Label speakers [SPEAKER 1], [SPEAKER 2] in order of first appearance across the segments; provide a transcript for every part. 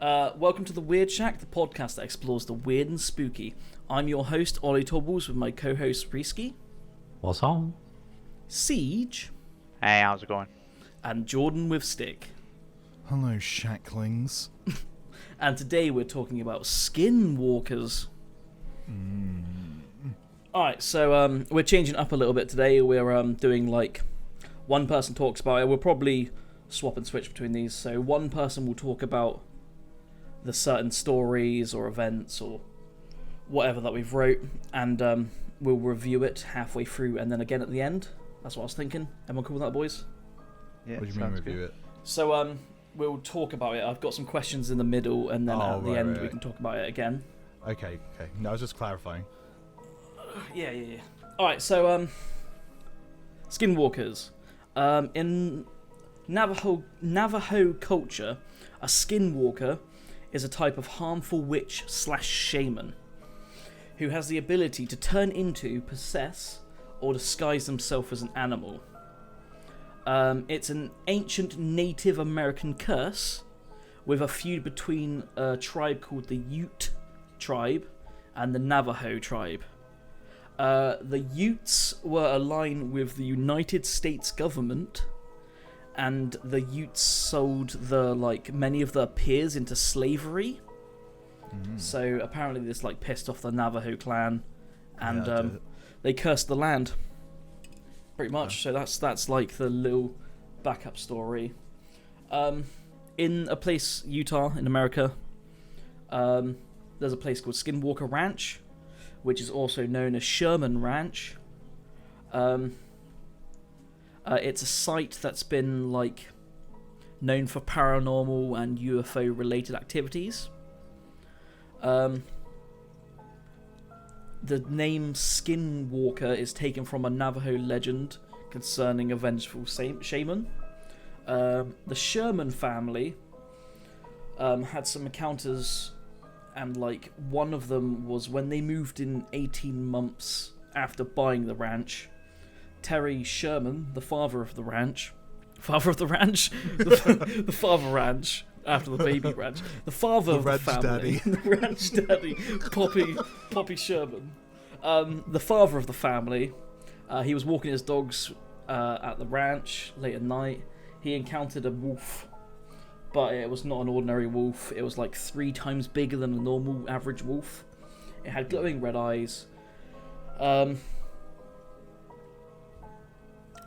[SPEAKER 1] Welcome to the Weird Shack, the podcast that explores the weird and spooky. I'm your host, Ollytobblez, with my co-host, Rhysgy
[SPEAKER 2] What's on?
[SPEAKER 1] Ceige
[SPEAKER 3] Hey, how's it going?
[SPEAKER 1] and Jordanwithstick.
[SPEAKER 4] Hello, Shacklings.
[SPEAKER 1] And today we're talking about Skinwalkers. Alright, so we're changing up a little bit today. We're doing like one person talks about it. We'll probably swap and switch between these. So one person will talk about the certain stories or events or whatever that we've wrote, and we'll review it halfway through and then again at the end. That's what I was thinking. Everyone cool with that, boys?
[SPEAKER 3] Yeah,
[SPEAKER 4] What do you mean review it?
[SPEAKER 1] So we'll talk about it. I've got some questions in the middle, and then at the end we can talk about it again.
[SPEAKER 4] Okay. No, I was just clarifying.
[SPEAKER 1] Yeah. Alright, so Skinwalkers. In Navajo culture, a skinwalker is a type of harmful witch/shaman who has the ability to turn into, possess, or disguise themselves as an animal. It's an ancient Native American curse with a feud between a tribe called the Ute tribe and the Navajo tribe. The Utes were aligned with the United States government, and the Utes sold many of their peers into slavery. So apparently this pissed off the Navajo clan, and they cursed the land, pretty much. So that's like the little backup story. In a place, Utah, in America, there's a place called Skinwalker Ranch, which is also known as Sherman Ranch. It's a site that's been known for paranormal and UFO related activities. The name Skinwalker is taken from a Navajo legend concerning a vengeful shaman. The Sherman family had some encounters, and one of them was when they moved in 18 months after buying the ranch. Terry Sherman, the father of the ranch, the father ranch after the baby ranch, the father of the family, the ranch daddy, Poppy Sherman, the father of the family. He was walking his dogs at the ranch late at night. He encountered a wolf, but it was not an ordinary wolf. It was 3 times bigger than a normal average wolf. It had glowing red eyes.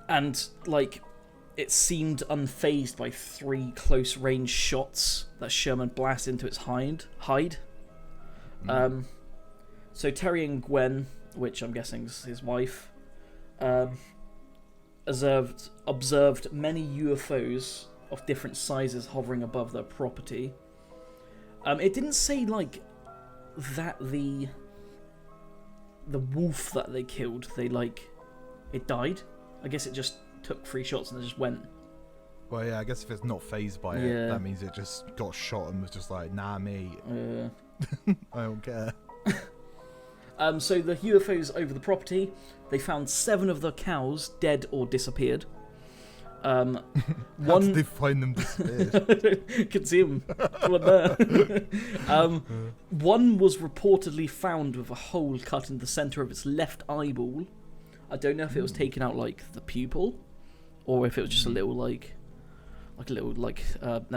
[SPEAKER 1] And it seemed unfazed by 3 close-range shots that Sherman blasted into its hide. So Terry and Gwen, which I'm guessing is his wife, observed many UFOs of different sizes hovering above their property. It didn't say that the wolf that they killed, it died. I guess it just took 3 shots and it just went.
[SPEAKER 4] Well, yeah, I guess if it's not phased by it, that means it just got shot and was just like, nah, mate. I don't care.
[SPEAKER 1] So the UFOs over the property, they found 7 of the cows dead or disappeared.
[SPEAKER 4] How did they find them disappeared?
[SPEAKER 1] Could see them. One there. One was reportedly found with a hole cut in the centre of its left eyeball. I don't know if it was taken out the pupil, or if it was just a little a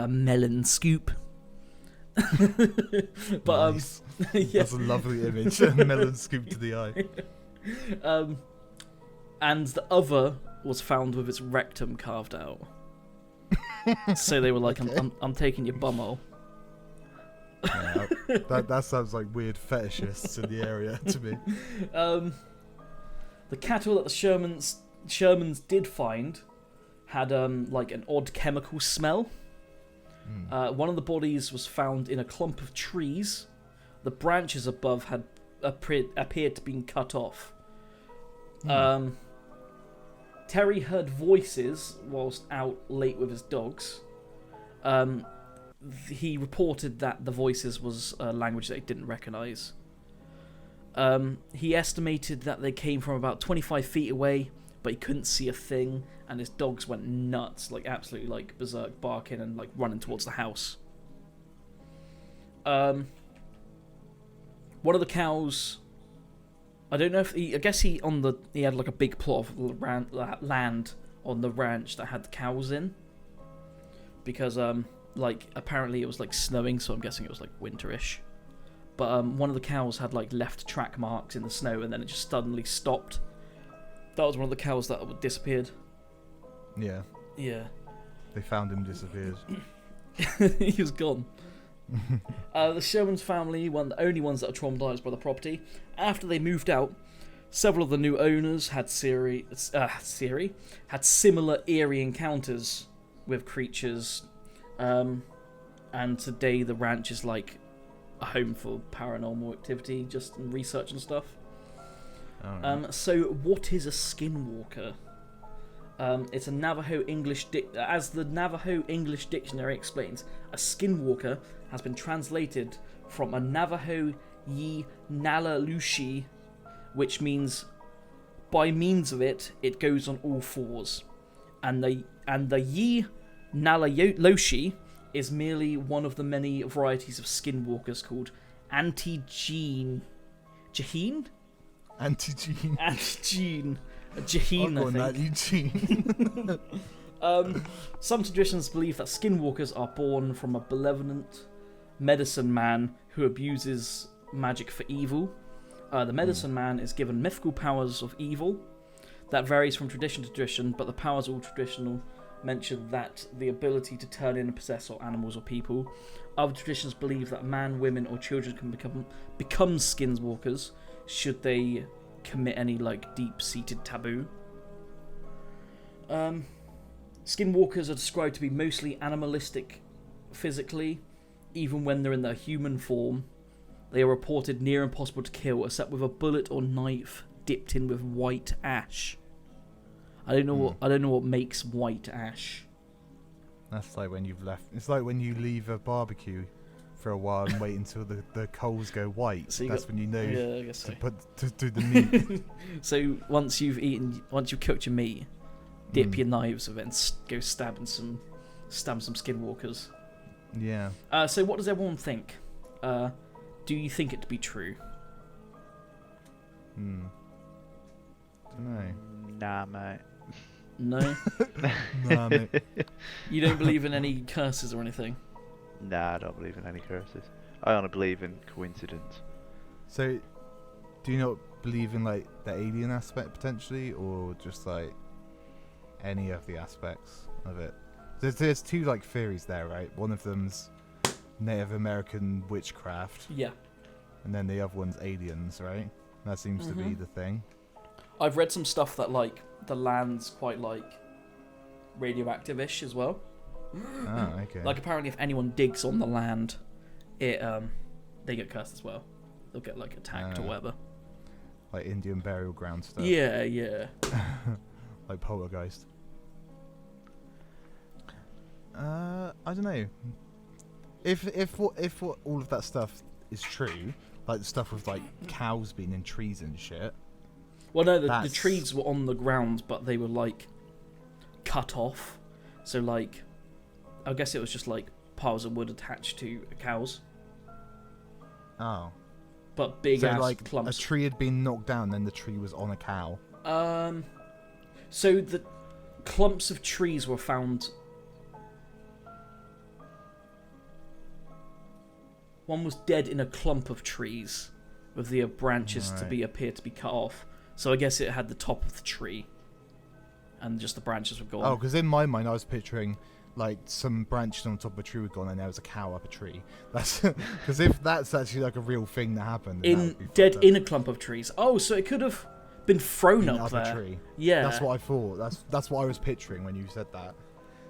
[SPEAKER 1] melon scoop. But
[SPEAKER 4] nice.
[SPEAKER 1] Yeah.
[SPEAKER 4] That's a lovely image. A melon scoop to the eye.
[SPEAKER 1] And the other was found with its rectum carved out. So they were like,
[SPEAKER 4] Okay.
[SPEAKER 1] I'm taking your bumhole.
[SPEAKER 4] Yeah, that sounds like weird fetishists in the area to me.
[SPEAKER 1] The cattle that the Shermans did find had an odd chemical smell. One of the bodies was found in a clump of trees. The branches above had appeared to be cut off. Terry heard voices whilst out late with his dogs. He reported that the voices was a language that he didn't recognise. He estimated that they came from about 25 feet away, but he couldn't see a thing, and his dogs went nuts, absolutely berserk, barking and running towards the house. one of the cows. I don't know if I guess he had like a big plot of land on the ranch that had the cows in, because like apparently it was like snowing, so I'm guessing it was like winterish. But one of the cows had like left track marks in the snow, and then it just suddenly stopped. That was one of the cows that disappeared.
[SPEAKER 4] Yeah.
[SPEAKER 1] Yeah.
[SPEAKER 4] They found him disappeared.
[SPEAKER 1] He was gone. The Sherman's family were the only ones that were traumatized by the property. After they moved out, several of the new owners had similar eerie encounters with creatures, and today the ranch is like a home for paranormal activity, just in research and stuff. So what is a skinwalker? It's a Navajo English as the Navajo English Dictionary explains, a skinwalker has been translated from a Navajo Yi Nalalushi, which means by means of it goes on all fours, and the Yi Nalalushi is merely one of the many varieties of skinwalkers called Jaheen, I think. Some traditions believe that skinwalkers are born from a benevolent medicine man who abuses magic for evil. The medicine man is given mythical powers of evil. That varies from tradition to tradition, but the powers all traditional mention that the ability to turn in and possess or animals or people. Other traditions believe that man, women, or children can become skinwalkers should they commit any like deep-seated taboo. Skinwalkers are described to be mostly animalistic physically. Even when they're in their human form, they are reported near impossible to kill, except with a bullet or knife dipped in with white ash. I don't know what makes white ash.
[SPEAKER 4] That's like when you've left. It's like when you leave a barbecue for a while and wait until the coals go white. So that's when you know to do the meat.
[SPEAKER 1] So once you've cooked your meat, dip your knives with it and go stab some skinwalkers.
[SPEAKER 4] Yeah.
[SPEAKER 1] So what does everyone think? Do you think it to be true?
[SPEAKER 4] Don't know.
[SPEAKER 3] Nah, mate.
[SPEAKER 1] No?
[SPEAKER 4] Nah, mate.
[SPEAKER 1] You don't believe in any curses or anything?
[SPEAKER 3] Nah, I don't believe in any curses. I only believe in coincidence.
[SPEAKER 4] So, do you not believe in like the alien aspect potentially, or just like any of the aspects of it? There's two like theories there, right? One of them's Native American witchcraft.
[SPEAKER 1] Yeah.
[SPEAKER 4] And then the other one's aliens, right? That seems to be the thing.
[SPEAKER 1] I've read some stuff that like the land's quite like radioactive-ish as well.
[SPEAKER 4] Oh, okay.
[SPEAKER 1] Like apparently if anyone digs on the land, they get cursed as well. They'll get like attacked or whatever.
[SPEAKER 4] Like Indian burial ground stuff.
[SPEAKER 1] Yeah, yeah.
[SPEAKER 4] Like poltergeist. I don't know. If what all of that stuff is true, like the stuff with like cows being in trees and shit.
[SPEAKER 1] Well, no, the trees were on the ground, but they were like cut off. So like, I guess it was just like piles of wood attached to cows.
[SPEAKER 4] Oh.
[SPEAKER 1] But big ass
[SPEAKER 4] like
[SPEAKER 1] clumps.
[SPEAKER 4] A tree had been knocked down, then the tree was on a cow.
[SPEAKER 1] So the clumps of trees were found. One was dead in a clump of trees, with the branches appear to be cut off. So I guess it had the top of the tree, and just the branches were gone.
[SPEAKER 4] Oh, because in my mind I was picturing like some branches on top of a tree were gone, and there was a cow up a tree. That's because if that's actually like a real thing that happened,
[SPEAKER 1] dead in a clump of trees. Oh, so it could have been thrown up there.
[SPEAKER 4] A tree.
[SPEAKER 1] Yeah,
[SPEAKER 4] that's what I thought. That's what I was picturing when you said that.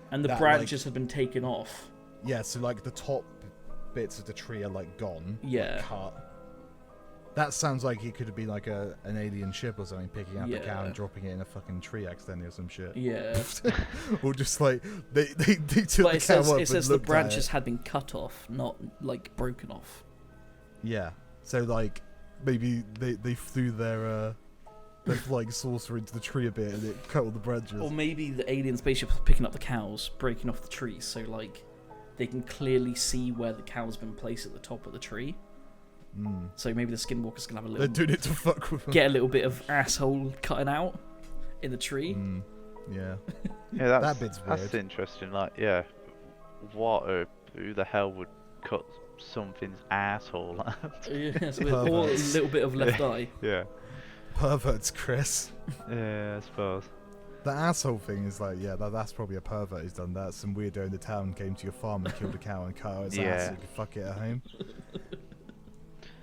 [SPEAKER 1] And the branches had been taken off.
[SPEAKER 4] Yeah, so like the top bits of the tree are like gone.
[SPEAKER 1] Yeah.
[SPEAKER 4] Like, cut. That sounds like it could have been like an alien ship or something picking up a cow and dropping it in a fucking tree accidentally or some shit.
[SPEAKER 1] Yeah.
[SPEAKER 4] Or just like they took the cow up.
[SPEAKER 1] It says the branches had been cut off, not like broken off.
[SPEAKER 4] Yeah. So like maybe they threw their flying saucer into the tree a bit and it cut all the branches.
[SPEAKER 1] Or maybe the alien spaceship was picking up the cows, breaking off the trees. So like they can clearly see where the cow's been placed at the top of the tree. So maybe the Skinwalkers can have a little.
[SPEAKER 4] They're doing it to fuck with them.
[SPEAKER 1] Get a little bit of asshole cutting out in the tree.
[SPEAKER 4] Yeah.
[SPEAKER 3] Yeah,
[SPEAKER 4] That bit's weird.
[SPEAKER 3] That's interesting. Like, yeah, who the hell would cut something's asshole out?
[SPEAKER 1] Yes, with or a little bit of left eye.
[SPEAKER 3] Yeah.
[SPEAKER 4] Perverts, Chris.
[SPEAKER 3] Yeah, I suppose.
[SPEAKER 4] The asshole thing is like, yeah, that's probably a pervert who's done that. Some weirdo in the town came to your farm and killed a cow and cut out its ass so you could fuck it at home.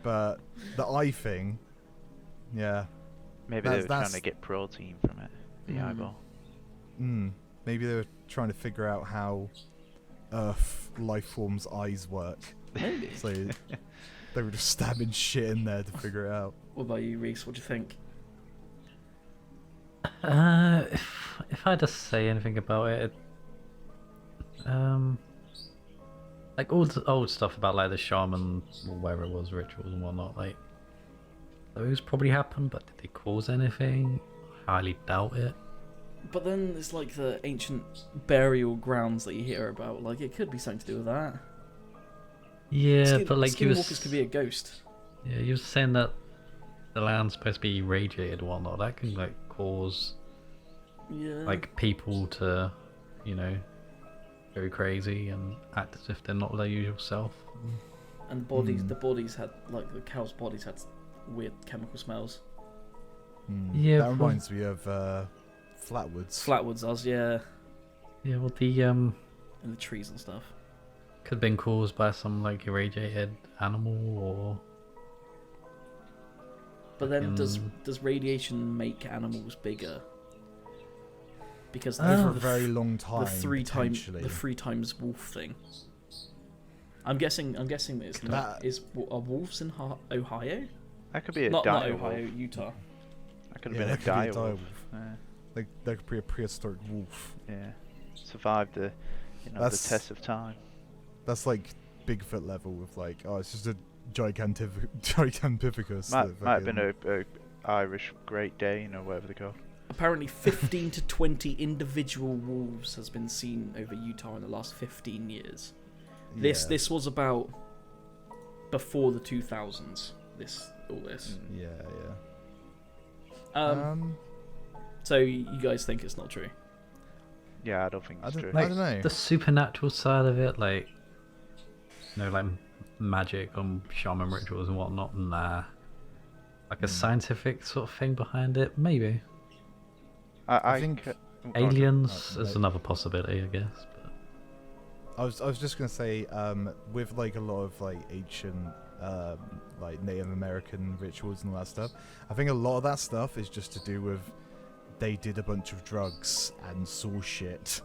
[SPEAKER 4] But the eye thing, yeah.
[SPEAKER 3] Maybe they were trying to get protein from it, the eyeball.
[SPEAKER 4] Maybe they were trying to figure out how Earth life forms' eyes work.
[SPEAKER 1] Maybe.
[SPEAKER 4] So they were just stabbing shit in there to figure it out.
[SPEAKER 1] What about you, Reese? What do you think?
[SPEAKER 2] If I had to say anything about it, like all the old stuff about like the shaman or whatever it was, rituals and whatnot, like those probably happened, but did they cause anything? Highly doubt it.
[SPEAKER 1] But then there's like the ancient burial grounds that you hear about. Like it could be something to do with that.
[SPEAKER 2] Yeah, but like you
[SPEAKER 1] Skinwalkers could be a ghost.
[SPEAKER 2] Yeah, you were saying that the land's supposed to be irradiated and whatnot. That can like cause like people to, you know, go crazy and act as if they're not their usual self.
[SPEAKER 1] And bodies, the bodies had like the cows' bodies had weird chemical smells.
[SPEAKER 2] Yeah,
[SPEAKER 4] that reminds me of Flatwoods.
[SPEAKER 1] Flatwoods does, yeah.
[SPEAKER 2] Yeah, well the
[SPEAKER 1] in the trees and stuff.
[SPEAKER 2] could have been caused by some like irradiated animal or.
[SPEAKER 1] But then does radiation make animals bigger? Because
[SPEAKER 4] for a very long time,
[SPEAKER 1] the three times wolf thing. I'm guessing that it's not. Are wolves in Ohio?
[SPEAKER 3] That could be a
[SPEAKER 1] not
[SPEAKER 3] dire
[SPEAKER 1] Ohio,
[SPEAKER 3] wolf.
[SPEAKER 1] Utah.
[SPEAKER 3] That could have been a dire wolf. Yeah.
[SPEAKER 4] Like that could be a prehistoric wolf.
[SPEAKER 3] Yeah. Survived the test of time.
[SPEAKER 4] That's like Bigfoot level with like, oh, it's just a Gigantopithecus.
[SPEAKER 3] Might have been a Irish Great Dane or whatever they call.
[SPEAKER 1] Apparently 15 to 20 individual wolves has been seen over Utah in the last 15 years. This was about before the 2000s. All this.
[SPEAKER 4] Yeah.
[SPEAKER 1] So you guys think it's not true?
[SPEAKER 3] Yeah, I don't think it's true.
[SPEAKER 4] I don't know.
[SPEAKER 2] The supernatural side of it, like, you know, like magic and shaman rituals and whatnot, nah. Like a scientific sort of thing behind it, maybe.
[SPEAKER 3] I
[SPEAKER 4] think
[SPEAKER 2] aliens is another possibility, I guess. But
[SPEAKER 4] I was just gonna say, with like a lot of like ancient, like Native American rituals and all that stuff, I think a lot of that stuff is just to do with they did a bunch of drugs and saw shit,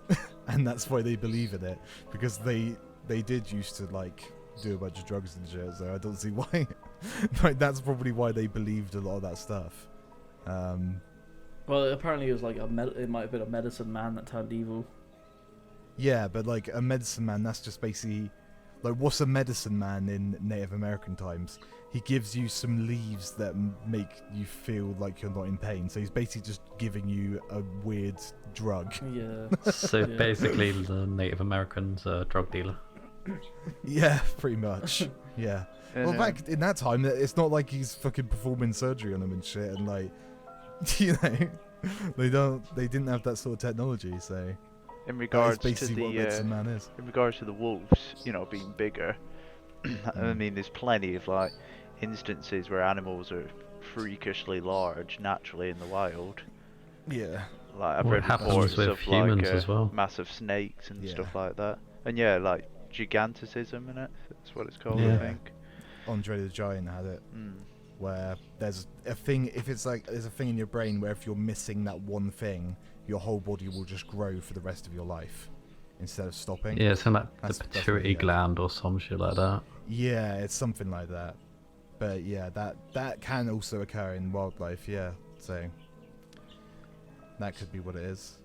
[SPEAKER 4] and that's why they believe in it, because they did used to like do a bunch of drugs and shit. So I don't see why. Like that's probably why they believed a lot of that stuff.
[SPEAKER 1] Well, apparently it was like it might have been a medicine man that turned evil.
[SPEAKER 4] Yeah, but like a medicine man, that's just basically like, what's a medicine man in Native American times? He gives you some leaves that make you feel like you're not in pain. So he's basically just giving you a weird drug.
[SPEAKER 1] Yeah.
[SPEAKER 2] so basically, the Native American's a drug dealer.
[SPEAKER 4] Yeah, pretty much. Yeah. Well, back in that time, it's not like he's fucking performing surgery on them and shit, and like, you know, they didn't have that sort of technology. So
[SPEAKER 3] in regards to
[SPEAKER 4] what medicine man is.
[SPEAKER 3] In regards to the wolves, being bigger, I mean, there's plenty of like instances where animals are freakishly large naturally in the wild.
[SPEAKER 4] Yeah.
[SPEAKER 3] Like I've read reports
[SPEAKER 2] with
[SPEAKER 3] of
[SPEAKER 2] humans
[SPEAKER 3] like
[SPEAKER 2] as well.
[SPEAKER 3] massive snakes and stuff like that. And yeah, like giganticism in it. That's what it's called,
[SPEAKER 2] Yeah.
[SPEAKER 3] I think.
[SPEAKER 4] Andre the Giant had it, where there's a thing. If it's like there's a thing in your brain where if you're missing that one thing, your whole body will just grow for the rest of your life instead of stopping.
[SPEAKER 2] Yeah, it's in like the pituitary gland or some shit like that.
[SPEAKER 4] Yeah, it's something like that. But yeah, that can also occur in wildlife. Yeah, so that could be what it is.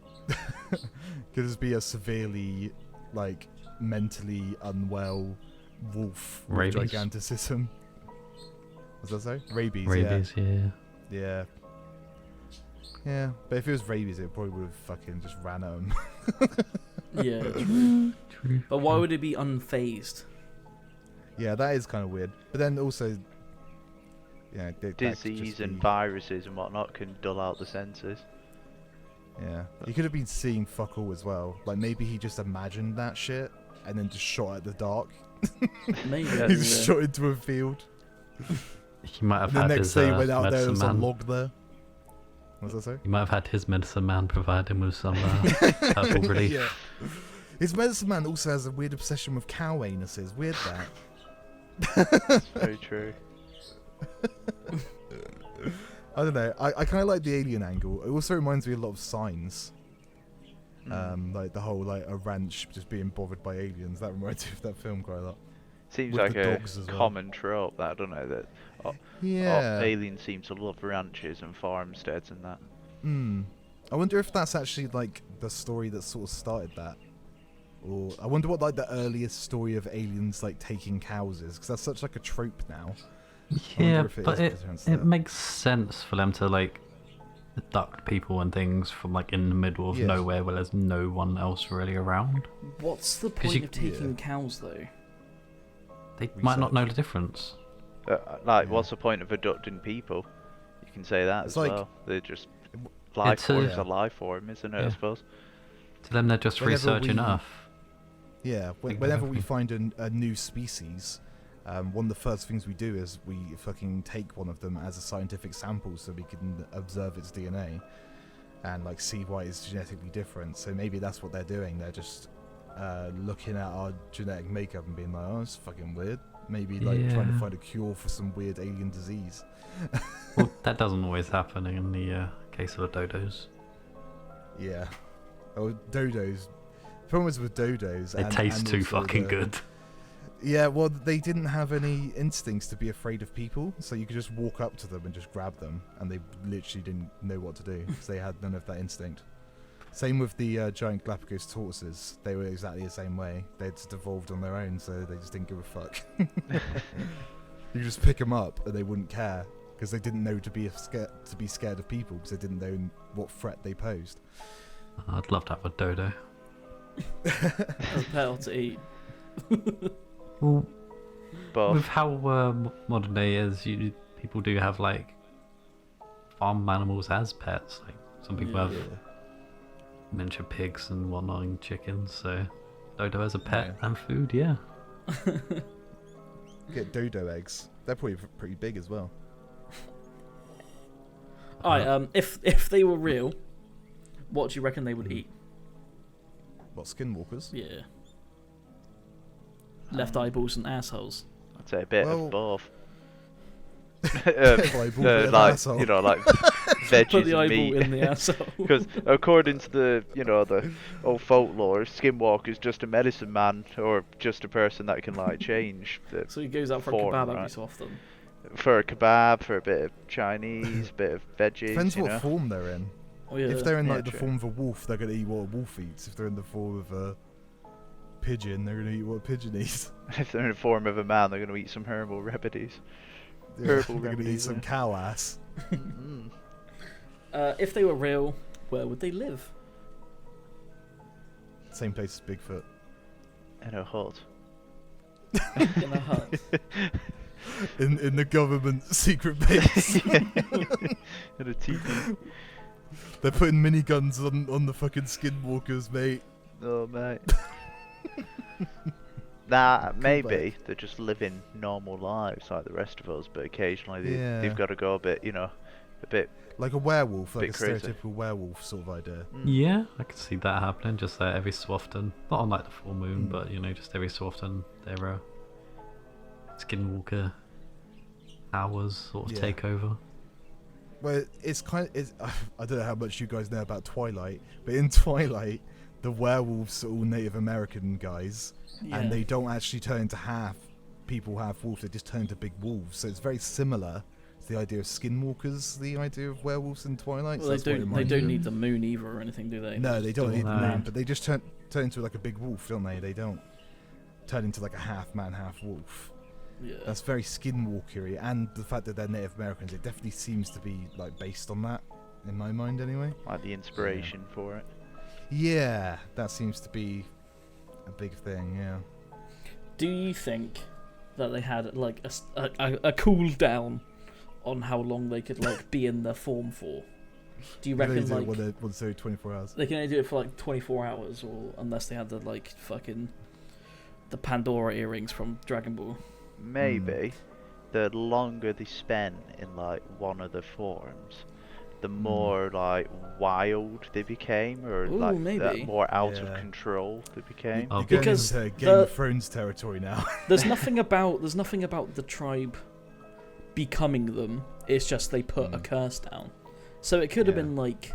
[SPEAKER 4] Could just be a severely like mentally unwell wolf with
[SPEAKER 2] Rabies.
[SPEAKER 4] giganticism. Was that so? Rabies.
[SPEAKER 2] Rabies, yeah.
[SPEAKER 4] Yeah. But if it was rabies, it probably would have fucking just ran at him.
[SPEAKER 1] Yeah, true.
[SPEAKER 2] True.
[SPEAKER 1] But why would it be unfazed?
[SPEAKER 4] Yeah, that is kind of weird. But then also, yeah,
[SPEAKER 3] Disease and viruses and whatnot can dull out the senses.
[SPEAKER 4] Yeah, he could have been seeing fuck all as well. Like maybe he just imagined that shit and then just shot at the dark.
[SPEAKER 1] Maybe.
[SPEAKER 4] He just shot into a field.
[SPEAKER 2] He might have
[SPEAKER 4] And the
[SPEAKER 2] had
[SPEAKER 4] next
[SPEAKER 2] his
[SPEAKER 4] day he went out there, there
[SPEAKER 2] medicine
[SPEAKER 4] was a
[SPEAKER 2] man.
[SPEAKER 4] log there. What's that say?
[SPEAKER 2] He might have had his medicine man provide him with some purple relief.
[SPEAKER 4] Yeah. His medicine man also has a weird obsession with cow anuses. Weird that.
[SPEAKER 3] That's very true.
[SPEAKER 4] I don't know. I kind of like the alien angle. It also reminds me a lot of Signs. Like the whole like a ranch just being bothered by aliens. That reminds me of that film quite a lot.
[SPEAKER 3] Seems
[SPEAKER 4] With
[SPEAKER 3] like
[SPEAKER 4] the
[SPEAKER 3] a
[SPEAKER 4] dogs as well.
[SPEAKER 3] common trope, that, don't know, that
[SPEAKER 4] Yeah.
[SPEAKER 3] aliens seem to love ranches and farmsteads and that.
[SPEAKER 4] I wonder if that's actually like the story that sort of started that. Or I wonder what like the earliest story of aliens like taking cows is, because that's such like a trope now.
[SPEAKER 2] Yeah,
[SPEAKER 4] if it
[SPEAKER 2] but
[SPEAKER 4] is because
[SPEAKER 2] it
[SPEAKER 4] that.
[SPEAKER 2] makes sense for them to like abduct people and things from like in the middle of
[SPEAKER 4] Yes.
[SPEAKER 2] nowhere where there's no one else really around.
[SPEAKER 1] What's the
[SPEAKER 2] 'Cause
[SPEAKER 1] point
[SPEAKER 2] you-
[SPEAKER 1] of taking
[SPEAKER 4] Yeah.
[SPEAKER 1] cows, though?
[SPEAKER 2] They might not
[SPEAKER 4] Research.
[SPEAKER 2] know the difference.
[SPEAKER 3] Like,
[SPEAKER 4] Yeah.
[SPEAKER 3] what's the point of abducting people? You can say that
[SPEAKER 4] It's
[SPEAKER 3] as
[SPEAKER 4] like-
[SPEAKER 3] well. They're just life
[SPEAKER 2] It's a-
[SPEAKER 3] form is
[SPEAKER 4] Yeah.
[SPEAKER 3] a life form, isn't it? I
[SPEAKER 2] Yeah.
[SPEAKER 3] suppose.
[SPEAKER 2] To them, they're just
[SPEAKER 4] Whenever
[SPEAKER 2] researching
[SPEAKER 4] we-
[SPEAKER 2] Earth.
[SPEAKER 4] Yeah,
[SPEAKER 2] Think
[SPEAKER 4] whenever
[SPEAKER 2] about
[SPEAKER 4] we
[SPEAKER 2] it.
[SPEAKER 4] find a new species, one of the first things we do is we fucking take one of them as a scientific sample so we can observe its DNA and like see why it's genetically different. So maybe that's what they're doing. They're just looking at our genetic makeup and being like, oh, it's fucking weird. Maybe like trying to
[SPEAKER 2] Yeah.
[SPEAKER 4] find a cure for some weird alien disease.
[SPEAKER 2] Well, that doesn't always happen in the case of the dodos.
[SPEAKER 4] Yeah. Oh, dodos. The problem is with dodos.
[SPEAKER 2] They taste too fucking good.
[SPEAKER 4] Yeah, well, they didn't have any instincts to be afraid of people, so you could just walk up to them and just grab them, and they literally didn't know what to do, because they had none of that instinct. Same with the giant Galapagos tortoises. They were exactly the same way. They just evolved on their own, so they just didn't give a fuck. You just pick them up, and they wouldn't care, because they didn't know to be scared of people, because they didn't know what threat they posed.
[SPEAKER 2] I'd love to have a dodo.
[SPEAKER 1] A pet to eat.
[SPEAKER 2] Well,
[SPEAKER 3] But
[SPEAKER 2] with how modern day is, people do have like farm animals as pets. Like some people
[SPEAKER 1] Yeah.
[SPEAKER 2] have miniature pigs and whatnot, and chickens. So dodo as a pet
[SPEAKER 4] Yeah.
[SPEAKER 2] and food, yeah.
[SPEAKER 4] Get dodo eggs. They're probably pretty big as well.
[SPEAKER 1] Alright, if they were real, what do you reckon they would eat?
[SPEAKER 4] What, skinwalkers?
[SPEAKER 1] Yeah. Left eyeballs and assholes.
[SPEAKER 3] I'd say a bit
[SPEAKER 4] Well-
[SPEAKER 3] of both.
[SPEAKER 4] Eyeball, bit of
[SPEAKER 3] Like,
[SPEAKER 4] asshole.
[SPEAKER 3] you know, like
[SPEAKER 1] Put
[SPEAKER 3] veggies
[SPEAKER 1] the
[SPEAKER 3] and
[SPEAKER 1] eyeball
[SPEAKER 3] meat.
[SPEAKER 1] in the asshole.
[SPEAKER 3] Because according to the, the old folklore, Skinwalker's just a medicine man or just a person that can like change the,
[SPEAKER 1] So he goes out for
[SPEAKER 3] Form,
[SPEAKER 1] a kebab every
[SPEAKER 3] right.
[SPEAKER 1] so often.
[SPEAKER 3] for a kebab, for a bit of Chinese, bit of veggies.
[SPEAKER 4] Depends
[SPEAKER 3] you
[SPEAKER 4] what
[SPEAKER 3] know.
[SPEAKER 4] form they're in.
[SPEAKER 1] Oh yeah.
[SPEAKER 4] If they're in
[SPEAKER 3] Yeah,
[SPEAKER 4] like the
[SPEAKER 3] true.
[SPEAKER 4] form of a wolf, they're gonna eat what a wolf eats. If they're in the form of a pigeon, they're gonna eat what a pigeon eats.
[SPEAKER 3] If they're in the form of a man, they're going to eat some herbal remedies.
[SPEAKER 4] Yeah,
[SPEAKER 3] Herbal
[SPEAKER 4] they're gonna eat
[SPEAKER 3] remedies,
[SPEAKER 4] some
[SPEAKER 3] yeah.
[SPEAKER 4] cow ass.
[SPEAKER 3] Mm.
[SPEAKER 1] If they were real, where would they live?
[SPEAKER 4] Same place as Bigfoot.
[SPEAKER 3] In a hut.
[SPEAKER 1] In a hut.
[SPEAKER 4] In the government secret base.
[SPEAKER 3] In a teepee.
[SPEAKER 4] They're putting miniguns on the fucking skinwalkers, mate.
[SPEAKER 3] Oh, mate. Nah, maybe
[SPEAKER 4] mate.
[SPEAKER 3] they're just living normal lives like the rest of us, but occasionally
[SPEAKER 4] Yeah.
[SPEAKER 3] they've got to go a bit, a bit.
[SPEAKER 4] Like a werewolf, like a
[SPEAKER 3] Bit crazy.
[SPEAKER 4] stereotypical werewolf sort of idea.
[SPEAKER 2] Yeah, I can see that happening. Just every so often, not on like the full moon,
[SPEAKER 4] Mm.
[SPEAKER 2] but just every so often, there are skinwalker hours sort of
[SPEAKER 4] Yeah.
[SPEAKER 2] take over.
[SPEAKER 4] Well, it's kind of, I don't know how much you guys know about Twilight, but in Twilight, the werewolves are all Native American guys,
[SPEAKER 1] Yeah.
[SPEAKER 4] and they don't actually turn into half people, half wolves. They just turn into big wolves. So it's very similar to the idea of skinwalkers, the idea of werewolves in Twilight.
[SPEAKER 1] Well,
[SPEAKER 4] so that's what it
[SPEAKER 1] they
[SPEAKER 4] reminds me
[SPEAKER 1] don't
[SPEAKER 4] of.
[SPEAKER 1] need the moon either or anything, do they?
[SPEAKER 4] No, they don't need the
[SPEAKER 2] No.
[SPEAKER 4] moon, but they just turn into like a big wolf, don't they? They don't turn into like a half man, half wolf.
[SPEAKER 1] Yeah.
[SPEAKER 4] That's very skinwalkery, and the fact that they're Native Americans, it definitely seems to be like based on that, in my mind anyway.
[SPEAKER 3] Like the inspiration for it.
[SPEAKER 4] Yeah, that seems to be a big thing. Yeah.
[SPEAKER 1] Do you think that they had like a cool down on how long they could like be in their form for? Do you reckon like
[SPEAKER 4] once every 24 hours?
[SPEAKER 1] they can only do it for like 24 hours, or unless they had the like fucking the Pandora earrings from Dragon Ball?
[SPEAKER 3] Maybe the longer they spent in like one of the forms, the more like wild they became, or
[SPEAKER 1] Ooh,
[SPEAKER 3] like
[SPEAKER 1] maybe.
[SPEAKER 3] more out of control they became.
[SPEAKER 2] Oh,
[SPEAKER 4] You're
[SPEAKER 1] Because
[SPEAKER 4] going into Game of Thrones territory now.
[SPEAKER 1] There's nothing about the tribe becoming them. It's just they put a curse down. So it could have been like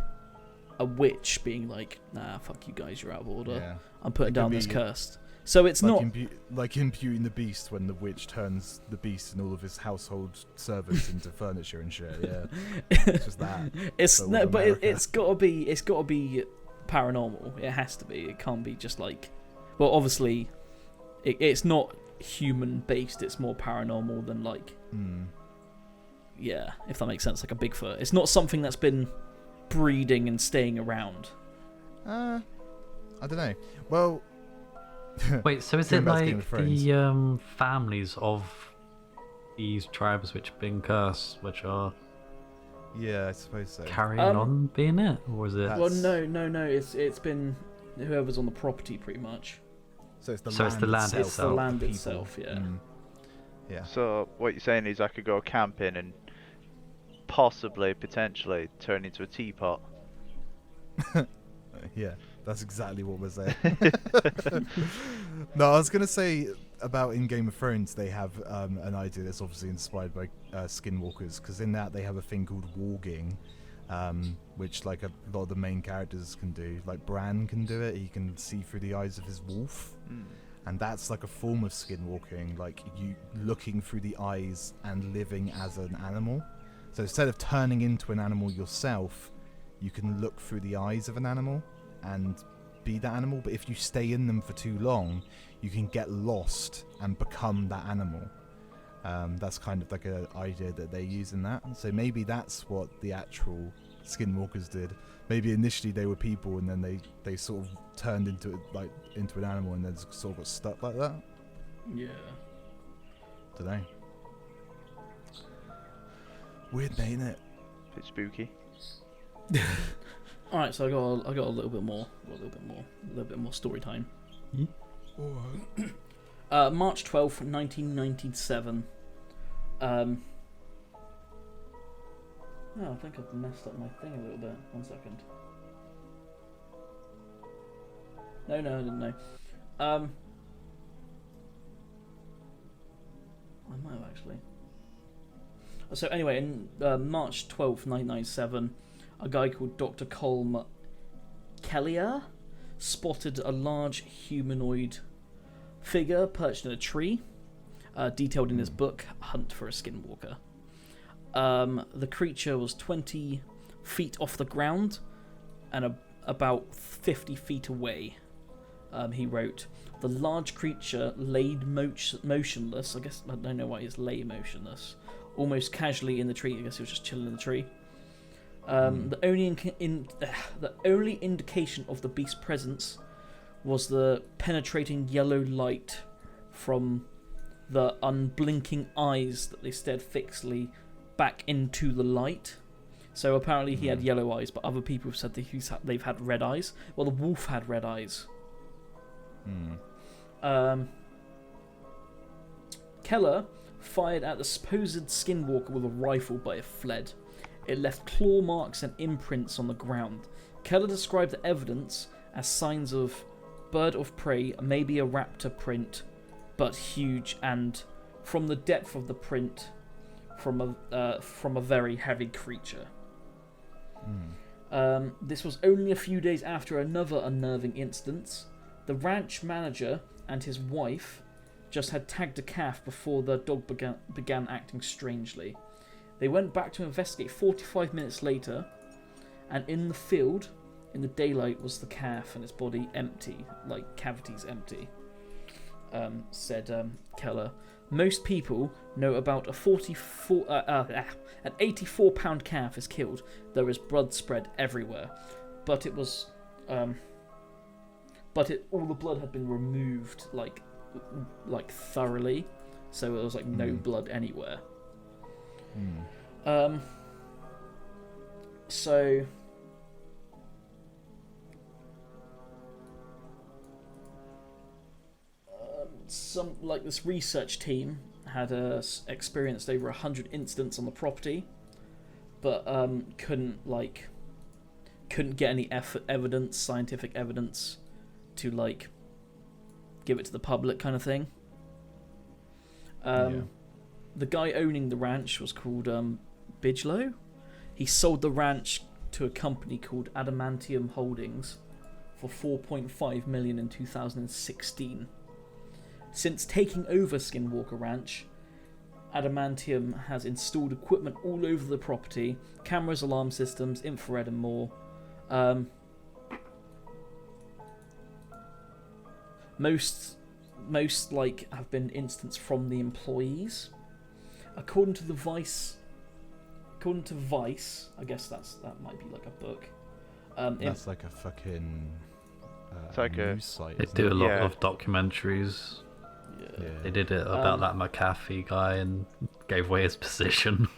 [SPEAKER 1] a witch being like, "Nah, fuck you guys, you're out of order.
[SPEAKER 4] Yeah.
[SPEAKER 1] I'm putting
[SPEAKER 4] It could
[SPEAKER 1] down this
[SPEAKER 4] be
[SPEAKER 1] cursed." So it's
[SPEAKER 4] like
[SPEAKER 1] not
[SPEAKER 4] like in Beauty and the Beast, when the witch turns the beast and all of his household servants into furniture and shit. Yeah, it's just that.
[SPEAKER 1] It's
[SPEAKER 4] But
[SPEAKER 1] no,
[SPEAKER 4] with
[SPEAKER 1] but
[SPEAKER 4] America.
[SPEAKER 1] it's gotta be paranormal. It has to be. It can't be just like, well, obviously, it's not human based. It's more paranormal than like, yeah, if that makes sense, like a Bigfoot. It's not something that's been breeding and staying around.
[SPEAKER 4] I don't know. Well,
[SPEAKER 2] Wait, so is
[SPEAKER 4] Going
[SPEAKER 2] it
[SPEAKER 4] back to Game
[SPEAKER 2] like
[SPEAKER 4] of Thrones.
[SPEAKER 2] the families of these tribes which have been cursed, which are
[SPEAKER 4] yeah, I suppose so.
[SPEAKER 2] carrying on being it, or is it?
[SPEAKER 4] That's-
[SPEAKER 1] Well, no. It's been whoever's on the property, pretty much.
[SPEAKER 4] So it's the
[SPEAKER 2] So
[SPEAKER 4] land
[SPEAKER 2] it's the land
[SPEAKER 4] itself.
[SPEAKER 1] It's the
[SPEAKER 2] itself,
[SPEAKER 1] land
[SPEAKER 4] the people.
[SPEAKER 1] itself, yeah.
[SPEAKER 4] Yeah.
[SPEAKER 3] So what you're saying is I could go camping and possibly, potentially turn into a teapot.
[SPEAKER 4] Yeah, that's exactly what we're saying. No, I was going to say about in Game of Thrones, they have an idea that's obviously inspired by Skinwalkers, because in that they have a thing called warging, which like a lot of the main characters can do. Like Bran can do it, he can see through the eyes of his wolf. And that's like a form of skinwalking, like you looking through the eyes and living as an animal. So instead of turning into an animal yourself, you can look through the eyes of an animal and be that animal. But if you stay in them for too long, you can get lost and become that animal. That's kind of like an idea that they use in that. So maybe that's what the actual Skinwalkers did. Maybe initially they were people, and then they sort of turned into an animal, and then sort of got stuck like that.
[SPEAKER 1] Yeah.
[SPEAKER 4] Don't know. Weird, mate, isn't it?
[SPEAKER 3] Bit spooky.
[SPEAKER 1] All right, so I got a little bit more story time. March 12th, 1997. I think I've messed up my thing a little bit. 1 second. No, I didn't know. I might have actually. So anyway, in March 12th, 1997, a guy called Dr. Colm Kellier spotted a large humanoid figure perched in a tree, detailed in his book, Hunt for a Skinwalker. The creature was 20 feet off the ground and about 50 feet away. He wrote, "The large creature laid motionless." I guess I don't know why he's lay motionless. Almost casually in the tree. I guess he was just chilling in the tree. The only indication of the beast's presence was the penetrating yellow light from the unblinking eyes that they stared fixedly back into the light. So apparently he had yellow eyes, but other people have said that they've had red eyes. Well, the wolf had red eyes. Keller fired at the supposed skinwalker with a rifle, but it fled. It left claw marks and imprints on the ground. Keller described the evidence as signs of bird of prey, maybe a raptor print, but huge, and from the depth of the print, from a very heavy creature. This was only a few days after another unnerving instance. The ranch manager and his wife just had tagged a calf before the dog began acting strangely. They went back to investigate 45 minutes later, and in the field, in the daylight, was the calf and its body empty, like cavities empty, said Keller. Most people know about an 84-pound calf is killed. There is blood spread everywhere, but it was but all the blood had been removed like thoroughly, so there was like no blood anywhere. So some like this research team had experienced over 100 incidents on the property, but couldn't get any evidence, scientific evidence, to like give it to the public, kind of thing. The guy owning the ranch was called Bigelow. He sold the ranch to a company called Adamantium Holdings for $4.5 million in 2016. Since taking over Skinwalker Ranch, Adamantium has installed equipment all over the property: cameras, alarm systems, infrared, and more. Most like have been incidents from the employees. According to Vice, I guess that might be like a book.
[SPEAKER 4] That's like a fucking
[SPEAKER 3] it's like a
[SPEAKER 4] news site.
[SPEAKER 2] They
[SPEAKER 4] isn't
[SPEAKER 2] do
[SPEAKER 4] it?
[SPEAKER 2] a lot of documentaries.
[SPEAKER 1] Yeah.
[SPEAKER 2] They did it about that McAfee guy and gave away his position.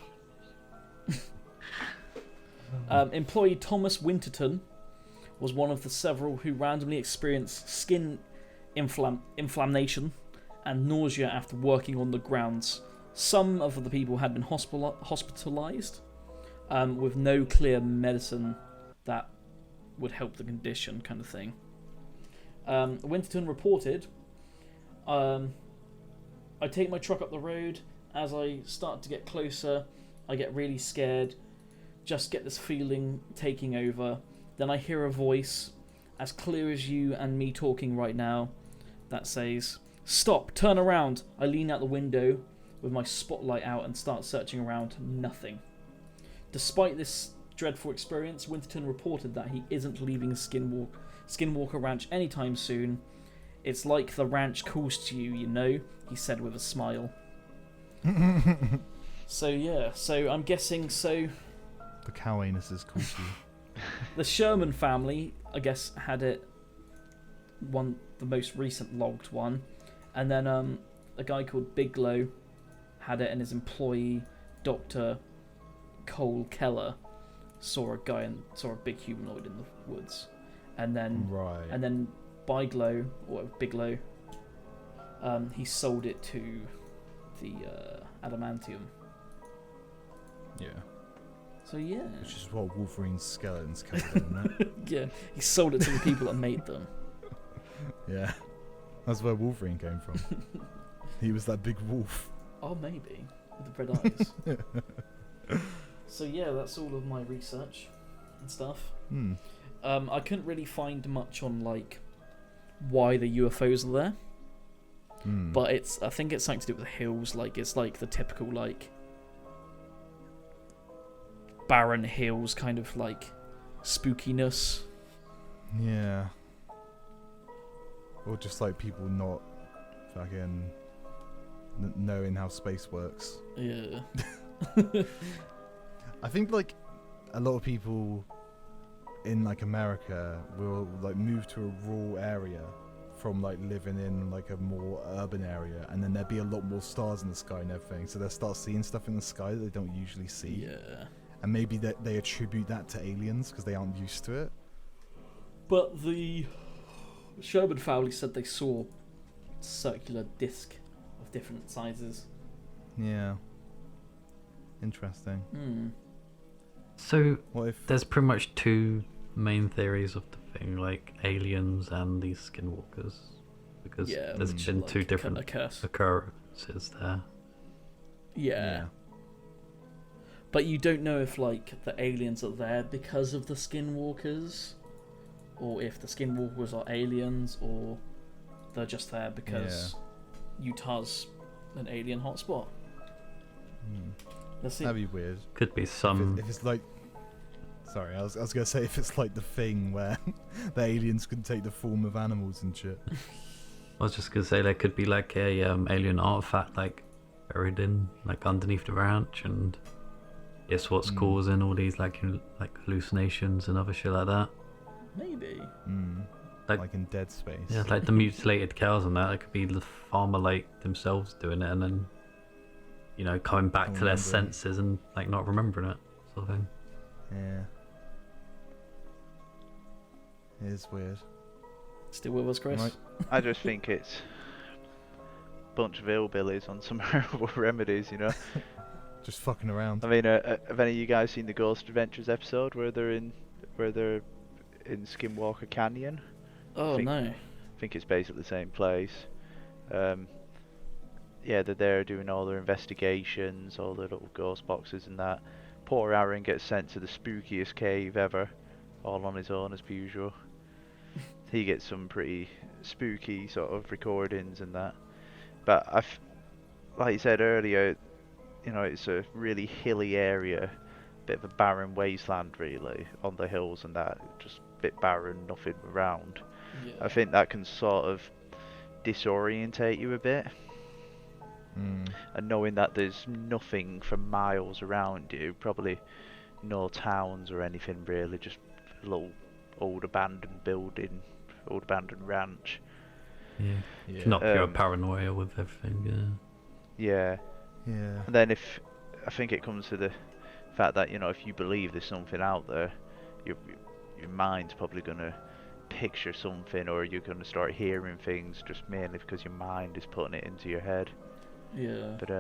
[SPEAKER 1] Employee Thomas Winterton was one of the several who randomly experienced skin inflammation and nausea after working on the grounds. Some of the people had been hospitalized with no clear medicine that would help the condition, kind of thing. Winterton reported, I take my truck up the road. As I start to get closer, I get really scared. Just get this feeling taking over. Then I hear a voice, as clear as you and me talking right now, that says, "Stop, turn around." I lean out the window with my spotlight out and start searching around. Nothing. Despite this dreadful experience, Winterton reported that he isn't leaving Skinwalker Ranch anytime soon. "It's like the ranch calls to you, you know," he said with a smile. So I'm guessing
[SPEAKER 4] The cow anus is cool to you.
[SPEAKER 1] the Sherman family, I guess, had it the most recent logged one, and then a guy called Bigelow had it, and his employee, Dr. Cole Keller, saw a big humanoid in the woods, and then Bigelow, he sold it to the Adamantium.
[SPEAKER 4] Yeah.
[SPEAKER 1] So yeah.
[SPEAKER 4] Which is what Wolverine's skeleton's covered in, isn't it?
[SPEAKER 1] Yeah, he sold it to the people that made them.
[SPEAKER 4] Yeah. That's where Wolverine came from. He was that big wolf.
[SPEAKER 1] Oh, maybe. With the red eyes. So yeah, that's all of my research and stuff. I couldn't really find much on like why the UFOs are there. But I think it's something to do with the hills. Like it's like the typical like barren hills, kind of like spookiness.
[SPEAKER 4] Yeah. Or just like people not fucking knowing how space works.
[SPEAKER 1] Yeah.
[SPEAKER 4] I think like a lot of people in like America will like move to a rural area from like living in like a more urban area, and then there'd be a lot more stars in the sky and everything, so they'll start seeing stuff in the sky that they don't usually see.
[SPEAKER 1] Yeah.
[SPEAKER 4] And maybe they attribute that to aliens because they aren't used to it.
[SPEAKER 1] But the Sherman family said they saw a circular disc of different sizes.
[SPEAKER 4] Yeah. Interesting.
[SPEAKER 2] So
[SPEAKER 4] What if
[SPEAKER 2] there's pretty much two main theories of the thing, like aliens and these skinwalkers, because there's been two different occurrences there.
[SPEAKER 1] Yeah. But you don't know if like the aliens are there because of the skinwalkers, or if the skinwalkers are aliens, or they're just there because Utah's an alien hotspot. Let's see.
[SPEAKER 4] That'd be weird.
[SPEAKER 2] Could be some.
[SPEAKER 4] If it's like, sorry, I was gonna say if it's like the Thing where the aliens can take the form of animals and shit.
[SPEAKER 2] I was just gonna say there could be like a alien artifact like buried in like underneath the ranch, and it's what's causing all these like hallucinations and other shit like that.
[SPEAKER 1] Maybe.
[SPEAKER 4] like in Dead Space.
[SPEAKER 2] Yeah, like the mutilated cows and that. It could be the farmer like themselves doing it, and then coming back to their senses and like not remembering it, sort of thing.
[SPEAKER 4] Yeah. It is weird.
[SPEAKER 1] Still with us, Chris?
[SPEAKER 4] Right.
[SPEAKER 3] I just think it's a bunch of hillbillies on some herbal remedies,
[SPEAKER 4] Just fucking around.
[SPEAKER 3] I mean, have any of you guys seen the Ghost Adventures episode where they're in Skinwalker Canyon?
[SPEAKER 1] Oh, no.
[SPEAKER 3] I think it's basically the same place. Yeah, they're there doing all their investigations, all the little ghost boxes and that. Poor Aaron gets sent to the spookiest cave ever, all on his own as per usual. He gets some pretty spooky sort of recordings and that. But like you said earlier, it's a really hilly area, bit of a barren wasteland really, on the hills and that, just a bit barren, nothing around.
[SPEAKER 1] Yeah.
[SPEAKER 3] I think that can sort of disorientate you a bit. And knowing that there's nothing for miles around you, probably no towns or anything really, just a little old abandoned building, old abandoned ranch.
[SPEAKER 2] Yeah. Not pure paranoia with everything.
[SPEAKER 3] Yeah.
[SPEAKER 4] Yeah.
[SPEAKER 3] And then I think it comes to the fact that if you believe there's something out there, your mind's probably gonna picture something, or you're gonna start hearing things just mainly because your mind is putting it into your head.
[SPEAKER 1] Yeah.
[SPEAKER 3] But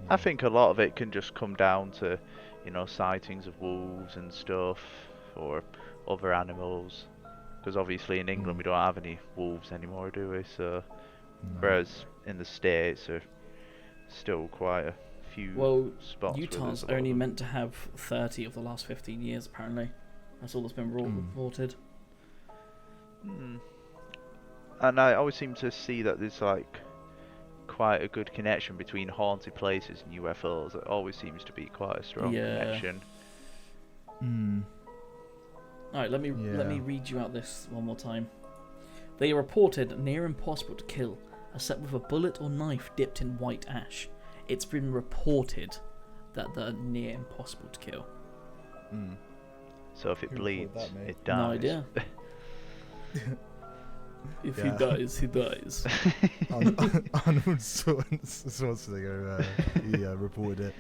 [SPEAKER 3] I think a lot of it can just come down to sightings of wolves and stuff, or other animals, because obviously in England we don't have any wolves anymore, do we? So whereas in the States there are still quite a few spots.
[SPEAKER 1] Utah's only meant to have 30 of the last 15 years apparently. That's all that's been reported.
[SPEAKER 3] And I always seem to see that there's like quite a good connection between haunted places and UFOs. It always seems to be quite a strong connection.
[SPEAKER 1] Alright, let me read you out this one more time. They are reported near impossible to kill, except with a bullet or knife dipped in white ash. It's been reported that they're near impossible to kill.
[SPEAKER 3] So if it bleeds, it dies.
[SPEAKER 1] No idea. If he dies, he dies.
[SPEAKER 4] Arnold Schwarzenegger, he reported it.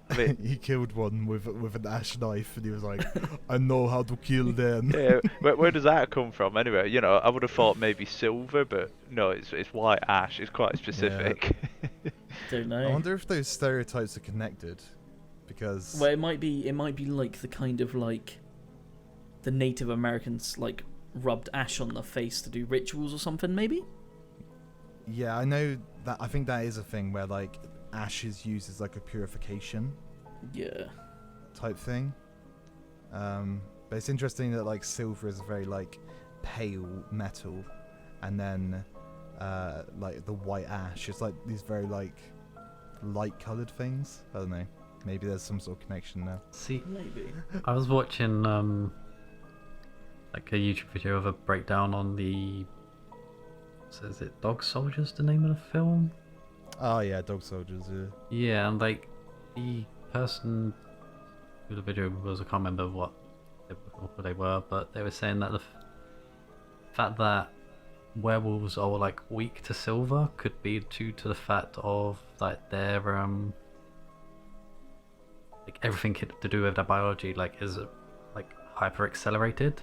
[SPEAKER 3] I mean,
[SPEAKER 4] he killed one with an ash knife, and he was like, "I know how to kill them."
[SPEAKER 3] Yeah, where does that come from? Anyway, I would have thought maybe silver, but no, it's white ash. It's quite specific.
[SPEAKER 1] Yeah. Don't know.
[SPEAKER 4] I wonder if those stereotypes are connected, because
[SPEAKER 1] it might be like the kind of like the Native Americans like rubbed ash on the face to do rituals or something, maybe.
[SPEAKER 4] Yeah, I know that. I think that is a thing where like ash is used as like a purification type thing. But it's interesting that like silver is a very like pale metal, and then like the white ash is like these very like light coloured things. I don't know, maybe there's some sort of connection there.
[SPEAKER 2] See,
[SPEAKER 1] maybe
[SPEAKER 2] I was watching like a YouTube video of a breakdown on the, so is it Dog Soldiers, the name of the film?
[SPEAKER 4] Oh yeah, Dog Soldiers.
[SPEAKER 2] Yeah, and like the person who the video was, I can't remember what they were, but they were saying that the fact that werewolves are like weak to silver could be due to the fact of like their like everything to do with their biology like is like hyper accelerated.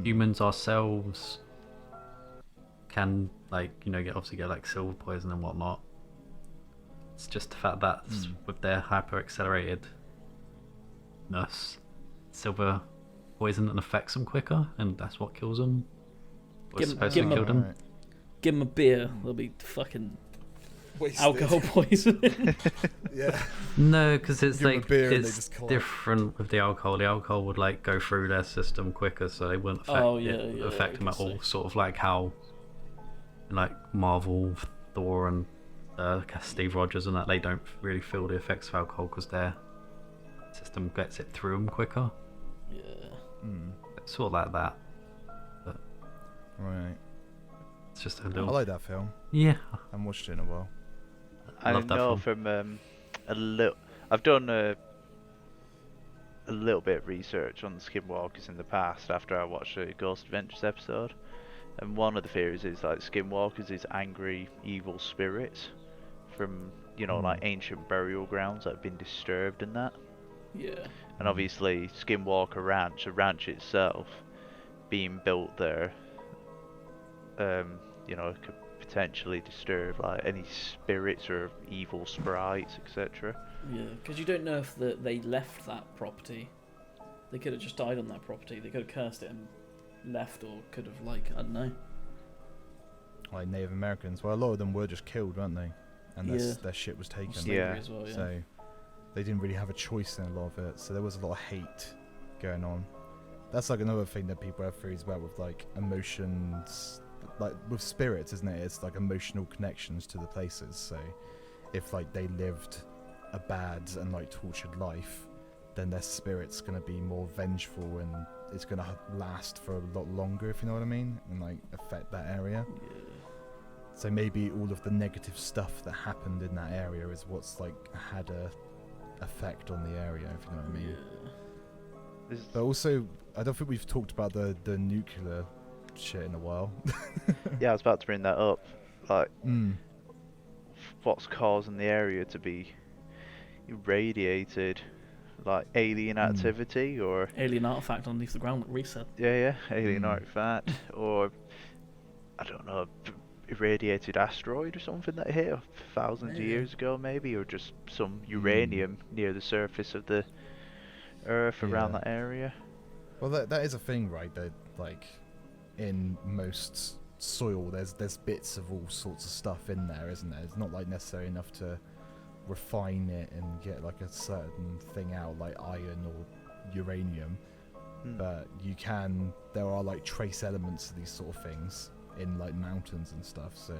[SPEAKER 2] Humans ourselves can like get like silver poison and whatnot. It's just the fact that with their hyper acceleratedness, silver poison and affects them quicker, and that's what kills them.
[SPEAKER 1] Give them a beer, they'll be fucking wasted. Alcohol poisoning.
[SPEAKER 4] Yeah.
[SPEAKER 2] No, because it's like
[SPEAKER 4] it's
[SPEAKER 2] different with the alcohol. The alcohol would like go through their system quicker, so they wouldn't affect them at all. Sort of like how in like Marvel, Thor, and Steve Rogers and that, they don't really feel the effects of alcohol because their system gets it through them quicker.
[SPEAKER 1] Yeah.
[SPEAKER 2] It's sort of like that. But
[SPEAKER 4] right.
[SPEAKER 2] It's just a little.
[SPEAKER 4] I like that film.
[SPEAKER 2] Yeah.
[SPEAKER 4] I haven't watched it in a while.
[SPEAKER 3] I know from a little. I've done a a little bit of research on the Skinwalkers in the past after I watched the Ghost Adventures episode, and one of the theories is like Skinwalkers is angry, evil spirits from like ancient burial grounds that have been disturbed and that.
[SPEAKER 1] Yeah.
[SPEAKER 3] And obviously, Skinwalker Ranch, the ranch itself, being built there, could potentially disturb like any spirits or evil sprites, etc.
[SPEAKER 1] Yeah, because you don't know if they left that property. They could have just died on that property. They could have cursed it and left, or could have, like, I don't know.
[SPEAKER 4] Like Native Americans. Well, a lot of them were just killed, weren't they? And their shit was taken.
[SPEAKER 3] Yeah.
[SPEAKER 1] As well, yeah.
[SPEAKER 4] So they didn't really have a choice in a lot of it. So there was a lot of hate going on. That's like another thing that people have theories about with like emotions, like with spirits, isn't it? It's like emotional connections to the places. So if like they lived a bad and like tortured life, then their spirit's gonna be more vengeful and it's gonna last for a lot longer, if you know what I mean, and like affect that area.
[SPEAKER 1] Yeah.
[SPEAKER 4] So maybe all of the negative stuff that happened in that area is what's like had a effect on the area, if you know what I mean.
[SPEAKER 1] Yeah.
[SPEAKER 4] But also, I don't think we've talked about the nuclear shit in a while.
[SPEAKER 3] Yeah, I was about to bring that up. Like, what's causing the area to be irradiated? Like alien activity or
[SPEAKER 1] alien artifact underneath the ground that reset.
[SPEAKER 3] Yeah, alien artifact, or I don't know, irradiated asteroid or something that hit thousands of years ago, maybe, or just some uranium near the surface of the Earth around that area.
[SPEAKER 4] Well, that is a thing, right? That like in most soil, there's bits of all sorts of stuff in there, isn't there? It's not like necessarily enough to refine it and get like a certain thing out, like iron or uranium, but there are like trace elements of these sort of things in like mountains and stuff. So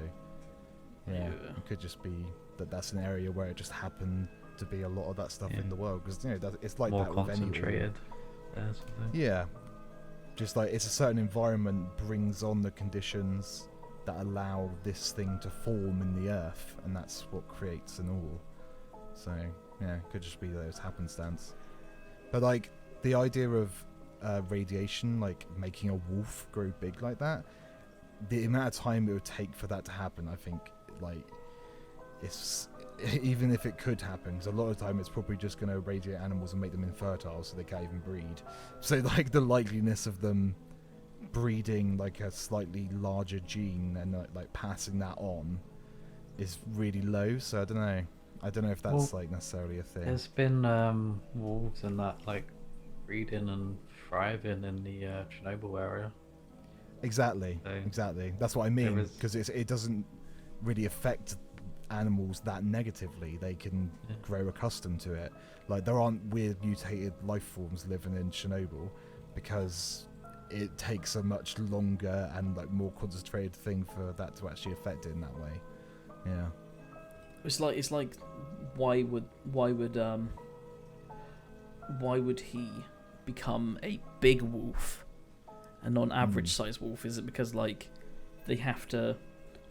[SPEAKER 4] yeah, it could just be that's an area where it just happened to be a lot of that stuff in the world, because it's like
[SPEAKER 2] more
[SPEAKER 4] that with any
[SPEAKER 2] concentrated.
[SPEAKER 4] Yeah, just like it's a certain environment brings on the conditions that allow this thing to form in the earth, and that's what creates an all. So yeah, it could just be those happenstance. But like the idea of radiation, like making a wolf grow big like that, the amount of time it would take for that to happen, I think, like, it's even if it could happen, because a lot of the time it's probably just going to irradiate animals and make them infertile, so they can't even breed. So like the likeliness of them breeding like a slightly larger gene and like passing that on is really low. So I don't know if that's like necessarily a thing.
[SPEAKER 2] There's been wolves and that like breeding and thriving in the Chernobyl area.
[SPEAKER 4] Exactly. That's what I mean, because it doesn't really affect animals that negatively. They can grow accustomed to it. Like there aren't weird mutated life forms living in Chernobyl because it takes a much longer and like more concentrated thing for that to actually affect it in that way. Yeah.
[SPEAKER 1] It's like why would he become a big wolf and not an average size wolf? Is it because like they have to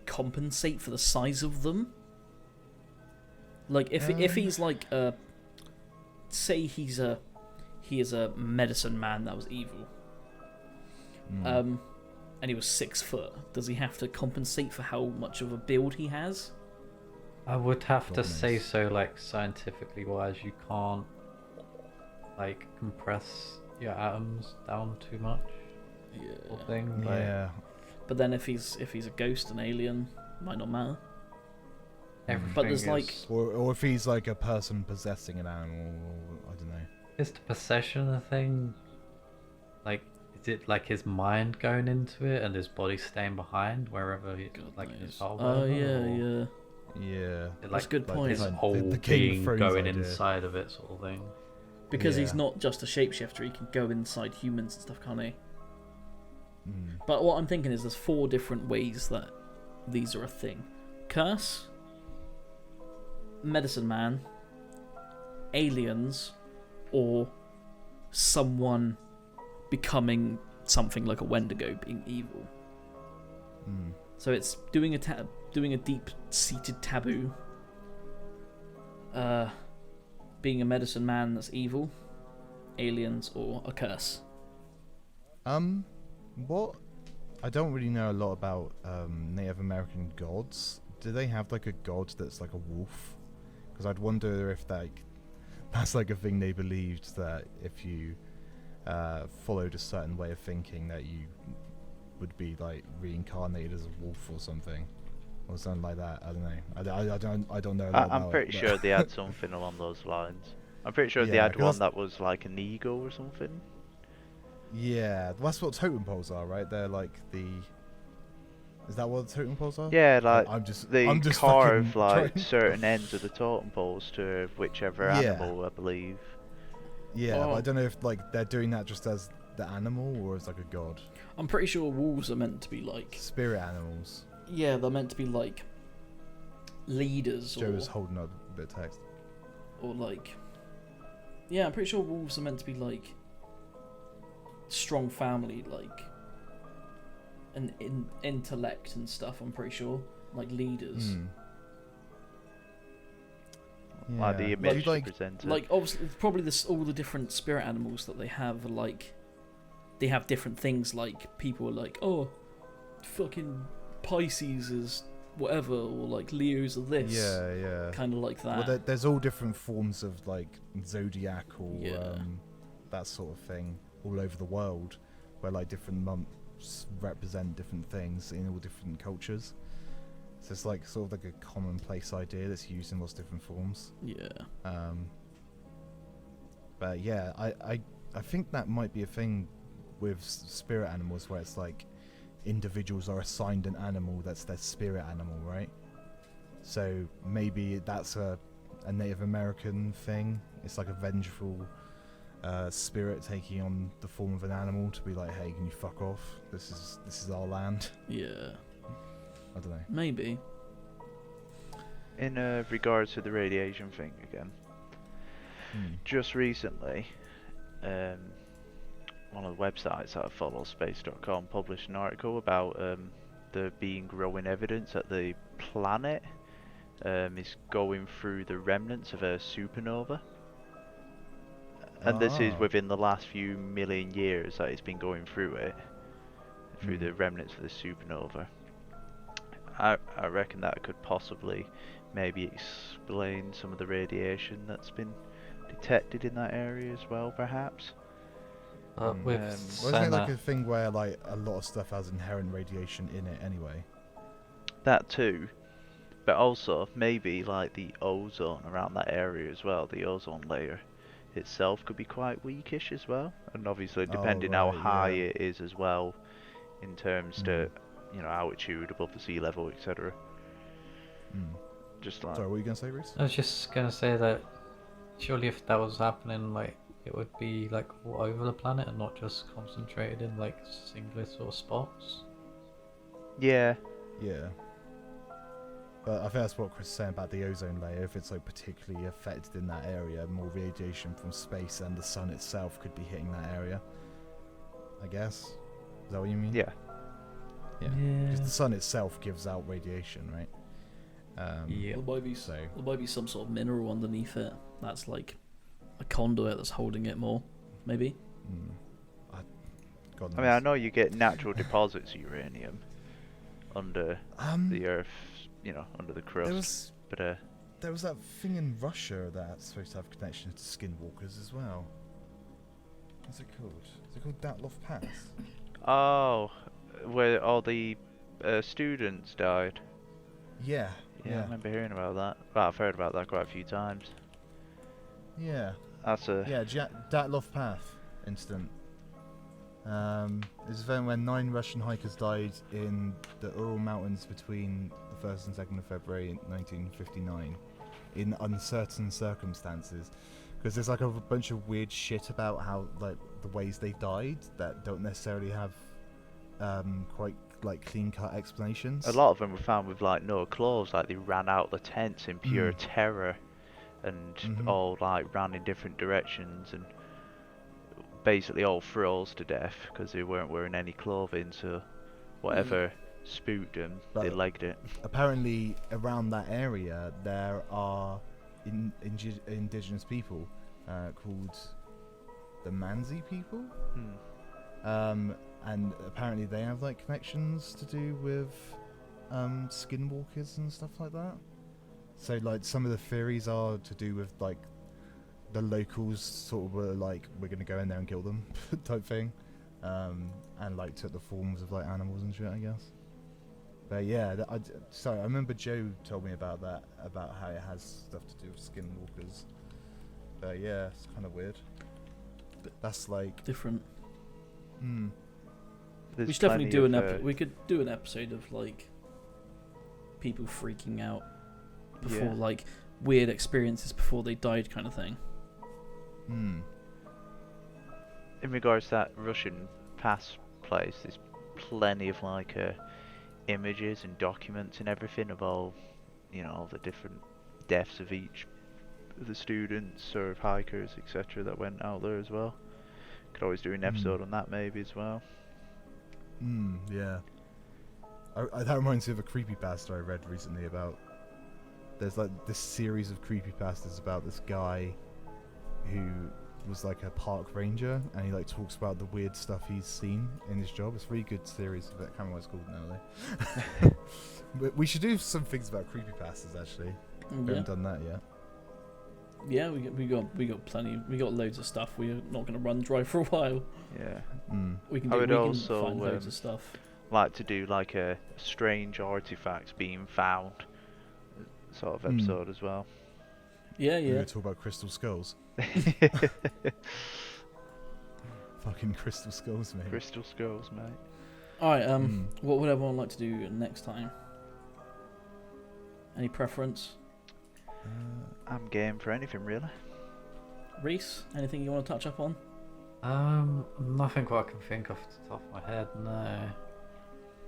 [SPEAKER 1] compensate for the size of them? Like if he's like say he is a medicine man that was evil, and he was 6 foot, does he have to compensate for how much of a build he has?
[SPEAKER 2] I would have to say so, like scientifically wise, you can't like compress your atoms down too much.
[SPEAKER 1] Yeah.
[SPEAKER 2] Thing,
[SPEAKER 4] yeah.
[SPEAKER 1] But then if he's a ghost, an alien, might not matter.
[SPEAKER 2] Everything
[SPEAKER 1] but there's
[SPEAKER 2] is,
[SPEAKER 1] like,
[SPEAKER 4] or if he's like a person possessing an animal, I don't know.
[SPEAKER 2] Is the possession a thing? Like, is it like his mind going into it and his body staying behind wherever he like his soul?
[SPEAKER 1] Oh yeah.
[SPEAKER 4] Yeah.
[SPEAKER 1] That's a good point.
[SPEAKER 2] His
[SPEAKER 4] Like
[SPEAKER 2] whole
[SPEAKER 4] the King of
[SPEAKER 2] being
[SPEAKER 4] Thrones
[SPEAKER 2] going
[SPEAKER 4] idea.
[SPEAKER 2] inside of it, sort of thing.
[SPEAKER 1] Because he's not just a shapeshifter, he can go inside humans and stuff, can't he? But what I'm thinking is there's 4 different ways that these are a thing. Curse, medicine man, aliens, or someone becoming something like a Wendigo, being evil. So it's doing a deep-seated taboo, being a medicine man that's evil, aliens, or a curse.
[SPEAKER 4] What? I don't really know a lot about Native American gods. Do they have like a god that's like a wolf? Because I'd wonder if that's like a thing they believed, that if you followed a certain way of thinking that you would be like reincarnated as a wolf or something like that. I don't know. I don't know a lot about
[SPEAKER 3] I'm pretty
[SPEAKER 4] it,
[SPEAKER 3] sure they had something along those lines. I'm pretty sure they
[SPEAKER 4] Yeah,
[SPEAKER 3] had
[SPEAKER 4] 'cause
[SPEAKER 3] one that was like an eagle or something.
[SPEAKER 4] Yeah, that's what totem poles are, right? They're like the. Is that what totem poles are?
[SPEAKER 3] Yeah, like
[SPEAKER 4] I'm just
[SPEAKER 3] they
[SPEAKER 4] fucking
[SPEAKER 3] carve like
[SPEAKER 4] trying-
[SPEAKER 3] certain ends of the totem poles to whichever
[SPEAKER 4] Yeah.
[SPEAKER 3] animal, I believe.
[SPEAKER 4] Yeah, but I
[SPEAKER 1] Oh.
[SPEAKER 4] don't know if like they're doing that just as the animal or as like a god.
[SPEAKER 1] I'm pretty sure wolves are meant to be like...
[SPEAKER 4] Spirit animals.
[SPEAKER 1] Yeah, they're meant to be like leaders,
[SPEAKER 4] Joe is holding up a bit of text.
[SPEAKER 1] or like... Yeah, I'm pretty sure wolves are meant to be like strong family, like an intellect and stuff. I'm pretty sure, like leaders.
[SPEAKER 3] Like the
[SPEAKER 4] Yeah.
[SPEAKER 3] image
[SPEAKER 4] Like,
[SPEAKER 3] they presented.
[SPEAKER 1] Like obviously, probably all the different spirit animals that they have are like they have different things. Like people are like, oh, fucking Pisces is whatever, or like Leo's are this.
[SPEAKER 4] Yeah.
[SPEAKER 1] Kind of like that.
[SPEAKER 4] Well, there's all different forms of like zodiac or
[SPEAKER 1] Yeah.
[SPEAKER 4] that sort of thing all over the world, where like different months represent different things in all different cultures. So it's like sort of like a commonplace idea that's used in lots of different forms.
[SPEAKER 1] Yeah.
[SPEAKER 4] But yeah, I think that might be a thing with spirit animals, where it's like individuals are assigned an animal that's their spirit animal, right? So maybe that's a Native American thing. It's like a vengeful spirit taking on the form of an animal to be like, hey, can you fuck off? This is our land.
[SPEAKER 1] Yeah.
[SPEAKER 4] I don't know.
[SPEAKER 1] Maybe.
[SPEAKER 3] In regards to the radiation thing again, just recently, one of the websites that I follow, space.com, published an article about there being growing evidence that the planet is going through the remnants of a supernova. And this is within the last few million years that it's been going through it, through the remnants of the supernova. I reckon that could possibly maybe explain some of the radiation that's been detected in that area as well, perhaps.
[SPEAKER 2] With
[SPEAKER 4] Wasn't it like a thing where like a lot of stuff has inherent radiation in it anyway?
[SPEAKER 3] That too, but also maybe like the ozone around that area as well, the ozone layer itself could be quite weakish as well, and obviously depending how high it is as well in terms to, you know, altitude above the sea level, etc. Just like...
[SPEAKER 4] Sorry, what were you gonna say, Reese?
[SPEAKER 2] I was just gonna say that surely if that was happening, like it would be like all over the planet and not just concentrated in like singular sort of spots.
[SPEAKER 3] Yeah.
[SPEAKER 4] Yeah. But I think that's what Chris is saying about the ozone layer. If it's like particularly affected in that area, more radiation from space and the sun itself could be hitting that area. I guess. Is that what you mean?
[SPEAKER 3] Yeah.
[SPEAKER 4] Yeah. Because the sun itself gives out radiation, right?
[SPEAKER 2] Yeah.
[SPEAKER 1] There might be some sort of mineral underneath it. That's like a conduit that's holding it more. Maybe.
[SPEAKER 4] God knows.
[SPEAKER 3] I mean, I know you get natural deposits of uranium under the Earth, you know, under the crust.
[SPEAKER 4] There was that thing in Russia that's supposed to have connection to Skinwalkers as well. What's it called? Is it called Datlov Pass?
[SPEAKER 3] Oh, where all the students died.
[SPEAKER 4] Yeah.
[SPEAKER 3] Yeah, I remember hearing about that. Well, I've heard about that quite a few times.
[SPEAKER 4] Yeah.
[SPEAKER 3] That's a...
[SPEAKER 4] Yeah, Datlov Path incident. It's an event when 9 Russian hikers died in the Ural Mountains between the 1st and 2nd of February 1959 in uncertain circumstances. Because there's like a bunch of weird shit about how, like, the ways they died that don't necessarily have quite, like, clean-cut explanations.
[SPEAKER 3] A lot of them were found with, like, no clothes. Like, they ran out the tents in pure terror and all, like, ran in different directions and basically all froze to death because they weren't wearing any clothing, so whatever spooked them, they legged it.
[SPEAKER 4] Apparently, around that area, there are indigenous people called the Manzi people.
[SPEAKER 3] Hmm.
[SPEAKER 4] And apparently they have like connections to do with skinwalkers and stuff like that. So like some of the theories are to do with like the locals sort of were like, we're gonna go in there and kill them type thing, and like took the forms of like animals and shit, I guess. But yeah, sorry, I remember Joe told me about that, about how it has stuff to do with skinwalkers. But yeah, it's kind of weird. But that's like
[SPEAKER 1] different.
[SPEAKER 3] There's
[SPEAKER 1] We should definitely do
[SPEAKER 3] plenty
[SPEAKER 1] we could do an episode of like people freaking out before like weird experiences before they died, kind of thing.
[SPEAKER 3] In regards to that Russian pass place, there's plenty of like images and documents and everything of all, all the different deaths of each of the students or hikers, etc., that went out there as well. Could always do an episode on that maybe as well.
[SPEAKER 4] Yeah. That reminds me of a creepypasta I read recently about. There's like this series of creepypastas about this guy who was like a park ranger, and he like talks about the weird stuff he's seen in his job. It's a really good series. I can't remember what it's called now though. But we should do some things about creepypastas actually. We haven't done that yet.
[SPEAKER 1] Yeah, we got plenty. We got loads of stuff. We're not going to run dry for a while.
[SPEAKER 3] Yeah.
[SPEAKER 1] We can
[SPEAKER 3] I
[SPEAKER 1] do.
[SPEAKER 3] would
[SPEAKER 1] We
[SPEAKER 3] also,
[SPEAKER 1] can find loads of stuff.
[SPEAKER 3] Like to do like a strange artifacts being found sort of episode as well.
[SPEAKER 1] Yeah,
[SPEAKER 4] We're
[SPEAKER 1] yeah.
[SPEAKER 4] gonna talk about crystal skulls. Fucking crystal skulls, mate.
[SPEAKER 3] Crystal skulls, mate.
[SPEAKER 1] All right. What would everyone like to do next time? Any preference?
[SPEAKER 3] I'm game for anything really.
[SPEAKER 1] Reese, anything you want to touch up on?
[SPEAKER 2] Nothing what I can think of off the top of my head. No.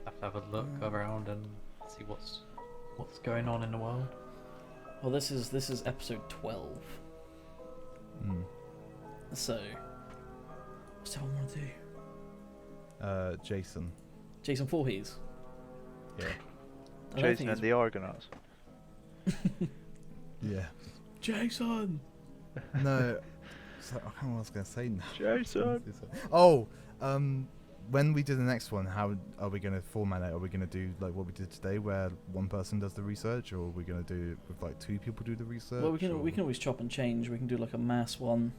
[SPEAKER 2] Have to have a look around and see what's going on in the world.
[SPEAKER 1] Well, this is episode 12. So, what's everyone want to do?
[SPEAKER 4] Jason.
[SPEAKER 1] Jason Voorhees.
[SPEAKER 4] Yeah.
[SPEAKER 1] I don't
[SPEAKER 3] Jason
[SPEAKER 1] think
[SPEAKER 3] and
[SPEAKER 1] he's-
[SPEAKER 3] the Argonauts.
[SPEAKER 4] Yeah.
[SPEAKER 1] Jason.
[SPEAKER 4] No. So, I can't remember what I was gonna say now.
[SPEAKER 3] Jason.
[SPEAKER 4] Oh, when we do the next one, how are we going to format it? Are we going to do like what we did today, where one person does the research, or are we going to do it with like two people do the research?
[SPEAKER 1] Well, we can always chop and change. We can do like a mass one.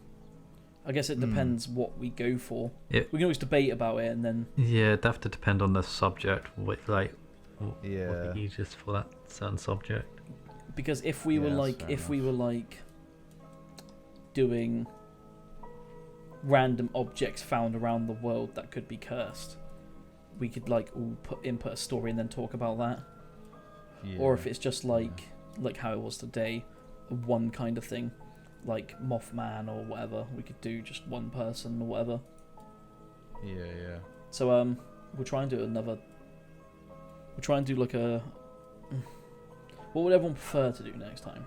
[SPEAKER 1] I guess it depends what we go for.
[SPEAKER 2] Yeah.
[SPEAKER 1] We can always debate about it and then.
[SPEAKER 2] Yeah, it'd have to depend on the subject. What
[SPEAKER 4] Yeah.
[SPEAKER 2] would be easiest for that certain subject.
[SPEAKER 1] Because if we were
[SPEAKER 4] Yeah,
[SPEAKER 1] like,
[SPEAKER 4] that's
[SPEAKER 1] if
[SPEAKER 4] fair
[SPEAKER 1] we were like doing random objects found around the world that could be cursed, we could like all input a story and then talk about that.
[SPEAKER 4] Yeah.
[SPEAKER 1] Or if it's just like how it was today, one kind of thing, like Mothman or whatever, we could do just one person or whatever.
[SPEAKER 4] Yeah.
[SPEAKER 1] So we'll try and do another. We'll try and do like a. What would everyone prefer to do next time?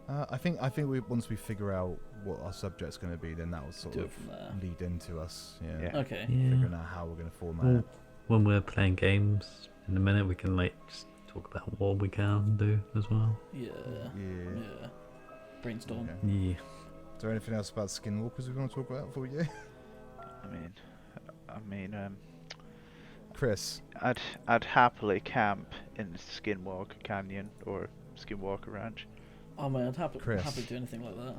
[SPEAKER 4] I think we once we figure out what our subject's going to be, then that will sort
[SPEAKER 1] Do
[SPEAKER 4] of
[SPEAKER 1] it from there.
[SPEAKER 4] lead into us. Yeah.
[SPEAKER 3] Yeah.
[SPEAKER 1] Okay.
[SPEAKER 4] Figuring out how we're going to format
[SPEAKER 2] Well,
[SPEAKER 4] it.
[SPEAKER 2] when we're playing games in a minute, we can like just talk about what we can do as well.
[SPEAKER 1] Yeah.
[SPEAKER 4] Yeah.
[SPEAKER 1] Brainstorm.
[SPEAKER 4] Okay.
[SPEAKER 2] Yeah.
[SPEAKER 4] Is there anything else about Skinwalkers we want to talk about before we go?
[SPEAKER 3] I mean,
[SPEAKER 4] Chris.
[SPEAKER 3] I'd happily camp in the Skinwalker Canyon or Skinwalker Ranch.
[SPEAKER 1] Oh man, I'd happily
[SPEAKER 4] Chris.
[SPEAKER 1] do anything like that.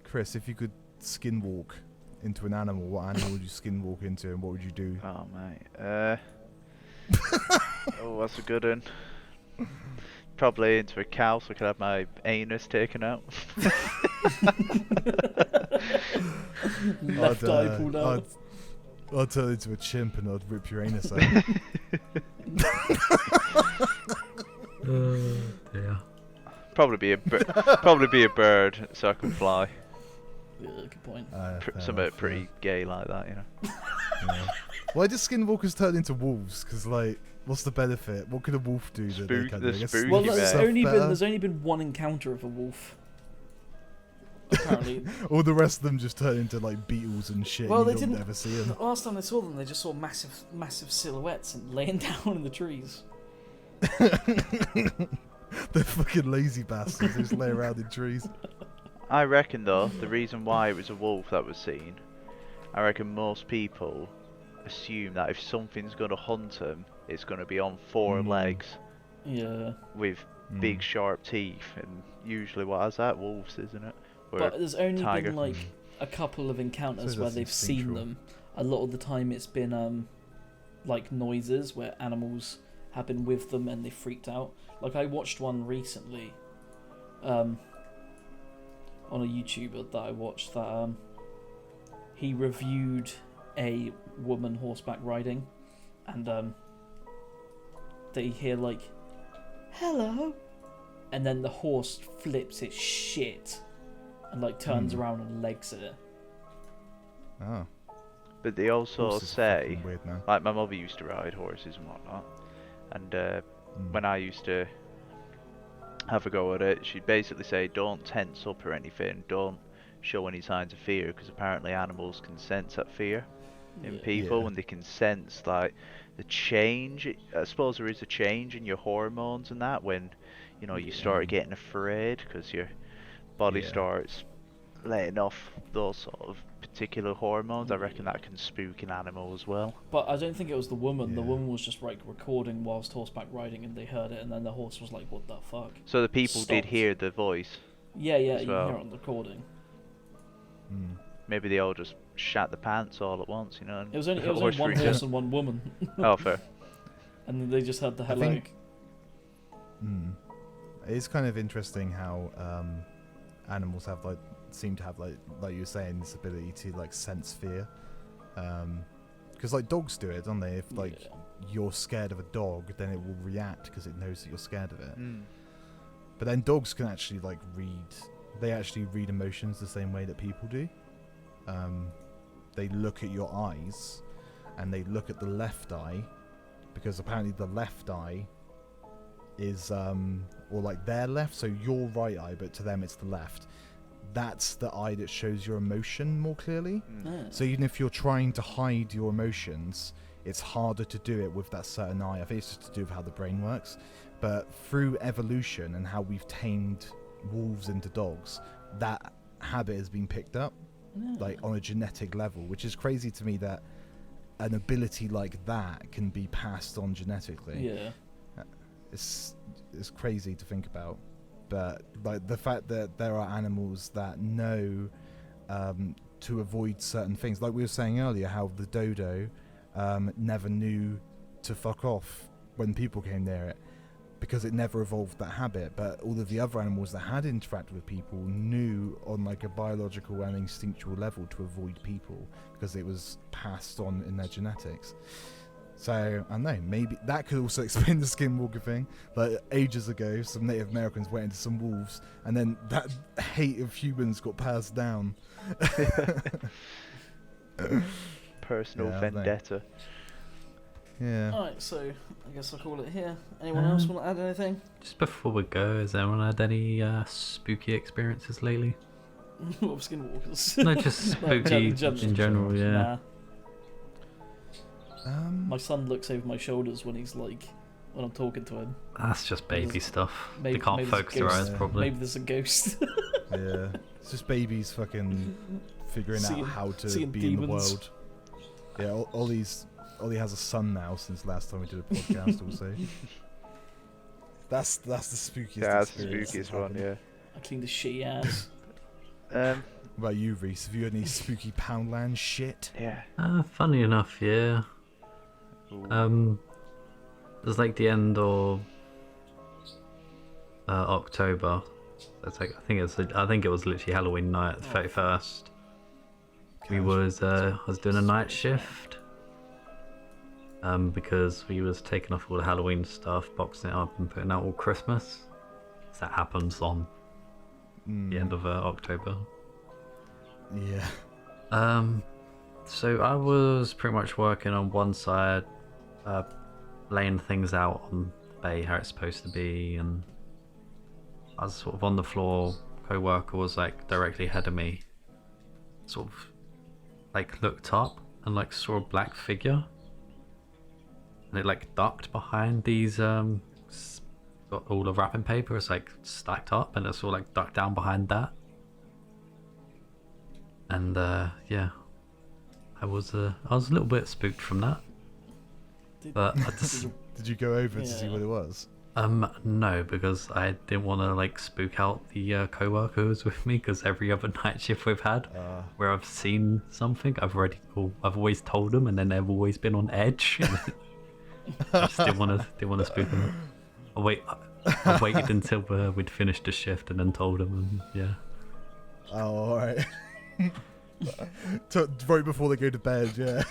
[SPEAKER 4] Chris, if you could skinwalk into an animal, what animal would you skinwalk into, and what would you do?
[SPEAKER 3] Oh mate, oh that's a good one. Probably into a cow so I could have my anus taken out.
[SPEAKER 1] Left eye pulled out.
[SPEAKER 4] I'd turn into a chimp and I'd rip your anus out.
[SPEAKER 2] Yeah.
[SPEAKER 3] Probably be a bird so I can fly.
[SPEAKER 1] Yeah, good point.
[SPEAKER 3] Something pretty gay like that, you know.
[SPEAKER 4] Yeah. Why do skinwalkers turn into wolves? Because like, what's the benefit? What could a wolf do? That they
[SPEAKER 3] Spook-
[SPEAKER 4] can't
[SPEAKER 3] the
[SPEAKER 4] do? I guess
[SPEAKER 3] spooky
[SPEAKER 1] Well,
[SPEAKER 3] bit.
[SPEAKER 1] there's only been one encounter of a wolf. Apparently.
[SPEAKER 4] All the rest of them just turn into like beetles and shit.
[SPEAKER 1] Well,
[SPEAKER 4] and
[SPEAKER 1] they
[SPEAKER 4] you don't
[SPEAKER 1] didn't.
[SPEAKER 4] ever see them.
[SPEAKER 1] The last time I saw them, they just saw massive silhouettes and laying down in the trees.
[SPEAKER 4] They're fucking lazy bastards. They just lay around in trees.
[SPEAKER 3] I reckon though, the reason why it was a wolf that was seen, I reckon most people assume that if something's going to hunt them, it's going to be on four legs
[SPEAKER 1] Yeah.
[SPEAKER 3] with big sharp teeth, and usually what has that? Wolves, isn't it? Or
[SPEAKER 1] But there's only
[SPEAKER 3] tiger.
[SPEAKER 1] been like a couple of encounters
[SPEAKER 4] So
[SPEAKER 1] where
[SPEAKER 4] that's
[SPEAKER 1] they've seen
[SPEAKER 4] instinctual.
[SPEAKER 1] them. A lot of the time it's been like noises where animals have been with them and they freaked out. Like I watched one recently on a YouTuber that I watched that he reviewed a woman horseback riding, and they hear like hello, and then the horse flips its shit and like turns around and legs it.
[SPEAKER 4] Oh.
[SPEAKER 3] But they also
[SPEAKER 4] Horses are
[SPEAKER 3] say,
[SPEAKER 4] fucking weird now.
[SPEAKER 3] like my mother used to ride horses and whatnot, and when I used to have a go at it, she'd basically say, don't tense up or anything, don't show any signs of fear, because apparently animals can sense that fear in
[SPEAKER 1] Yeah.
[SPEAKER 3] people,
[SPEAKER 4] Yeah.
[SPEAKER 3] and they can sense like the change. I suppose there is a change in your hormones and that when you start getting afraid because your body
[SPEAKER 4] Yeah.
[SPEAKER 3] starts letting off those sort of particular hormones. I reckon that can spook an animal as well.
[SPEAKER 1] But I don't think it was the woman. The
[SPEAKER 4] Yeah.
[SPEAKER 1] woman was just like recording whilst horseback riding, and they heard it, and then the horse was like, "What the fuck?"
[SPEAKER 3] So the people did
[SPEAKER 1] Stopped.
[SPEAKER 3] hear the voice.
[SPEAKER 1] Yeah,
[SPEAKER 3] As
[SPEAKER 1] you
[SPEAKER 3] well.
[SPEAKER 1] hear it on the recording.
[SPEAKER 3] Maybe they all just shat the pants all at once, and
[SPEAKER 1] It was only one
[SPEAKER 3] freaked out.
[SPEAKER 1] horse and one woman,
[SPEAKER 3] Oh, fair.
[SPEAKER 1] and then they just heard the
[SPEAKER 4] I
[SPEAKER 1] hello.
[SPEAKER 4] think- It's kind of interesting how animals have seem to have like you were saying, this ability to like sense fear. Because like dogs do it, don't they? If like
[SPEAKER 1] Yeah.
[SPEAKER 4] you're scared of a dog, then it will react because it knows that you're scared of it.
[SPEAKER 3] Mm.
[SPEAKER 4] But then dogs can actually like read. They actually read emotions the same way that people do. They look at your eyes, and they look at the left eye, because apparently the left eye is or like their left, so your right eye, but to them it's the left. That's the eye that shows your emotion more clearly.
[SPEAKER 1] Ah.
[SPEAKER 4] So even if you're trying to hide your emotions, it's harder to do it with that certain eye. I think it's just to do with how the brain works. But through evolution and how we've tamed wolves into dogs, that habit has been picked up, like on a genetic level, which is crazy to me that an ability like that can be passed on genetically.
[SPEAKER 1] Yeah.
[SPEAKER 4] It's crazy to think about. But like the fact that there are animals that know to avoid certain things, like we were saying earlier, how the dodo never knew to fuck off when people came near it, because it never evolved that habit. But all of the other animals that had interacted with people knew on like a biological and instinctual level to avoid people, because it was passed on in their genetics. So, I don't know, maybe that could also explain the Skinwalker thing. Like, ages ago, some Native Americans went into some wolves, and then that hate of humans got passed down.
[SPEAKER 3] Personal
[SPEAKER 4] Yeah, I don't know.
[SPEAKER 3] vendetta.
[SPEAKER 4] Yeah.
[SPEAKER 1] Alright, so I guess I'll call it here. Anyone else want to add anything?
[SPEAKER 2] Just before we go, has anyone had any spooky experiences lately?
[SPEAKER 1] What of Skinwalkers?
[SPEAKER 2] No, just
[SPEAKER 1] No,
[SPEAKER 2] spooky
[SPEAKER 1] gen-
[SPEAKER 2] in general, yeah.
[SPEAKER 1] Nah. My son looks over my shoulders when I'm talking to him.
[SPEAKER 2] That's just baby stuff.
[SPEAKER 1] maybe-
[SPEAKER 2] They can't
[SPEAKER 1] maybe
[SPEAKER 2] focus
[SPEAKER 1] it's
[SPEAKER 2] their
[SPEAKER 1] ghost.
[SPEAKER 2] eyes
[SPEAKER 4] Yeah.
[SPEAKER 2] properly.
[SPEAKER 1] Maybe there's a ghost.
[SPEAKER 4] Yeah. It's just babies fucking figuring
[SPEAKER 1] Seeing-
[SPEAKER 4] out how to
[SPEAKER 1] seeing
[SPEAKER 4] be in the
[SPEAKER 1] demons.
[SPEAKER 4] world. Yeah, Ollie has a son now since last time we did a podcast also. That's the spookiest
[SPEAKER 3] Yeah, that's the
[SPEAKER 4] experience
[SPEAKER 3] spookiest
[SPEAKER 4] that's
[SPEAKER 3] one,
[SPEAKER 4] happened.
[SPEAKER 1] I cleaned his shitty ass.
[SPEAKER 3] Yeah.
[SPEAKER 4] What about you, Reese? Have you had any spooky Poundland shit?
[SPEAKER 3] Yeah.
[SPEAKER 2] Funny enough, yeah.
[SPEAKER 3] Ooh.
[SPEAKER 2] There's like the end of October. It's like I think it was literally Halloween night, the 31st. I was doing a night shift. Because we was taking off all the Halloween stuff, boxing it up and putting out all Christmas. So that happens on the end of October.
[SPEAKER 4] Yeah.
[SPEAKER 2] So I was pretty much working on one side, laying things out on the bay how it's supposed to be, and I was sort of on the floor. Co-worker was like directly ahead of me, sort of like looked up and like saw a black figure, and it like ducked behind these got all the wrapping paper. It's like stacked up, and it's all like ducked down behind that. And yeah, I was a little bit spooked from that. But I just
[SPEAKER 4] Did you go over to see what it was?
[SPEAKER 2] no, because I didn't want to like spook out the co-workers with me, because every other night shift we've had where I've seen something, I've always told them, and then they've always been on edge. I just didn't want to spook them. I waited until we'd finished the shift and then told them, and yeah.
[SPEAKER 4] Oh, all right. Right before they go to bed, yeah.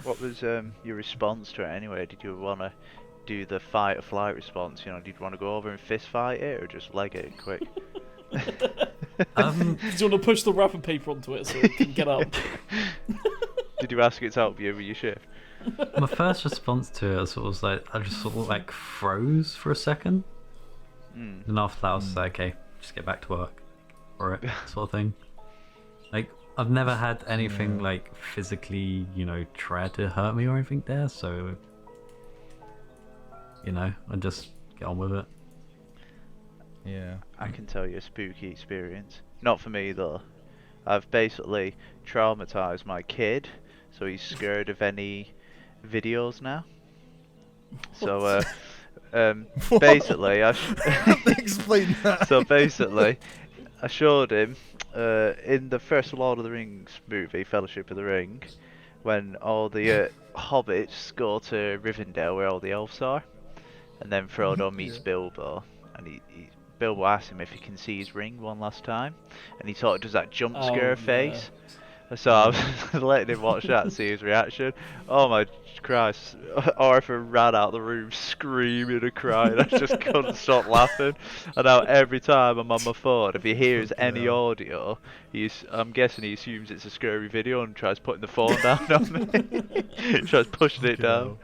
[SPEAKER 3] What was your response to it anyway? Did you want to do the fight or flight response? You know, did you want to go over and fist fight it, or just leg it quick?
[SPEAKER 1] Do you want to push the wrapping paper onto it so it can get up?
[SPEAKER 3] Did you ask it to help you with your shift?
[SPEAKER 2] My first response to it was like, I just sort of like froze for a second. And after that I was like, okay, just get back to work for it, sort of thing. Like, I've never had anything like physically, you know, try to hurt me or anything there, so you know, I just get on with it.
[SPEAKER 4] Yeah.
[SPEAKER 3] I can tell you a spooky experience. Not for me though. I've basically traumatized my kid, so he's scared of any videos now. So basically
[SPEAKER 4] Explain that.
[SPEAKER 3] So basically I showed him in the first Lord of the Rings movie, Fellowship of the Ring, when all the hobbits go to Rivendell where all the elves are, and then Frodo meets Bilbo, and Bilbo asks him if he can see his ring one last time, and he sort of does that jump scare face. So I was letting him watch that and see his reaction. Oh my Christ, Arthur ran out the room screaming and crying. I just couldn't stop laughing. And now every time I'm on my phone, if he hears any audio, I'm guessing he assumes it's a scary video and tries putting the phone down on me. He tries pushing it down.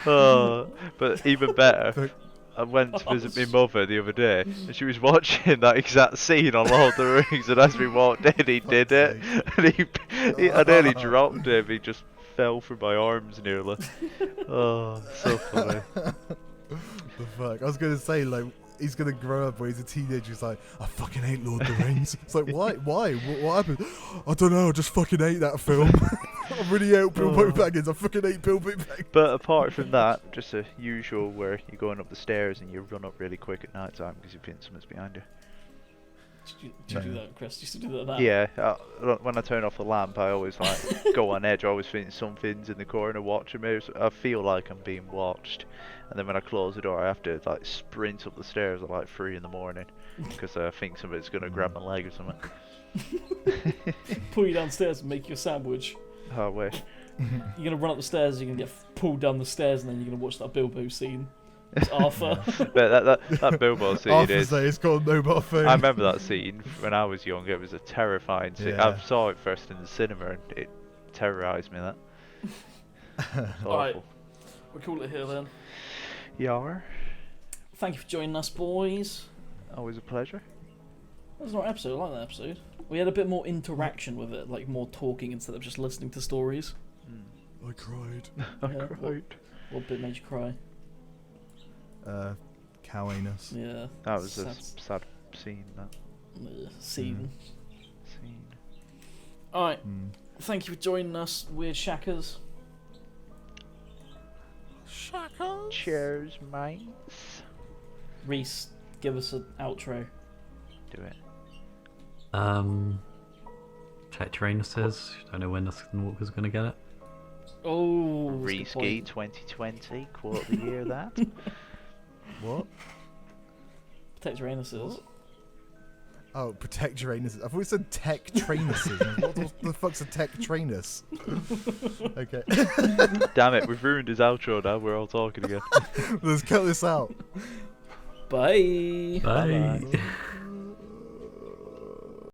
[SPEAKER 3] Oh, but even better, I went to visit my mother the other day, and she was watching that exact scene on Lord of the Rings, and as we walked in, he did it, and I nearly dropped him. He just fell through my arms nearly. Oh, so funny.
[SPEAKER 4] The fuck? I was gonna say, like, he's gonna grow up where he's a teenager. He's like, I fucking hate Lord of the Rings. It's like, why? What happened? I don't know. I just fucking hate that film. I really hate Bilbo Baggins. I fucking hate Bilbo Baggins.
[SPEAKER 3] But apart from that, just a usual where you're going up the stairs and you run up really quick at night time because you've been someone's behind you.
[SPEAKER 1] Did you do that, Chris? You used to do that now?
[SPEAKER 3] Yeah, when I turn off the lamp, I always like go on edge. I always think something's in the corner watching me. So I feel like I'm being watched. And then when I close the door, I have to like sprint up the stairs at like 3 in the morning because I think somebody's gonna grab my leg or something.
[SPEAKER 1] Pull you downstairs and make you a sandwich.
[SPEAKER 3] Oh, I wish.
[SPEAKER 1] You're gonna run up the stairs, you're gonna get pulled down the stairs, and then you're gonna watch that Bilbo scene. It's Arthur.
[SPEAKER 3] But that Bilbo scene
[SPEAKER 4] Arthur's there, it's called Mobile Phone.
[SPEAKER 3] I remember that scene when I was young. It was a terrifying scene.
[SPEAKER 4] Yeah.
[SPEAKER 3] I saw it first in the cinema, and it terrorised me. That.
[SPEAKER 1] Alright, we'll call it here then.
[SPEAKER 3] Yar.
[SPEAKER 1] Thank you for joining us, boys.
[SPEAKER 3] Always a pleasure.
[SPEAKER 1] That was an alright episode. I like that episode. We had a bit more interaction with it, like more talking instead of just listening to stories.
[SPEAKER 4] I cried.
[SPEAKER 3] I cried.
[SPEAKER 1] What bit made you cry?
[SPEAKER 4] Cow anus.
[SPEAKER 1] Yeah.
[SPEAKER 3] That was a sad scene. That
[SPEAKER 1] Scene.
[SPEAKER 3] scene.
[SPEAKER 1] Alright. Thank you for joining us, Weird Shackers.
[SPEAKER 3] Cheers, mates.
[SPEAKER 1] Rhys, give us an outro.
[SPEAKER 3] Do it.
[SPEAKER 2] Check your anuses. Don't know when the Skinwalker's gonna get it.
[SPEAKER 1] Oh,
[SPEAKER 3] Rhysgy 2020, quote of the year that.
[SPEAKER 4] What?
[SPEAKER 1] Protect your anuses.
[SPEAKER 4] Oh, protect your anus. I thought we said tech trainuses. What the fuck's a tech trainus? Okay.
[SPEAKER 3] Damn it, we've ruined his outro now. We're all talking again.
[SPEAKER 4] Let's cut this out.
[SPEAKER 1] Bye.
[SPEAKER 2] Bye.
[SPEAKER 1] Bye-bye.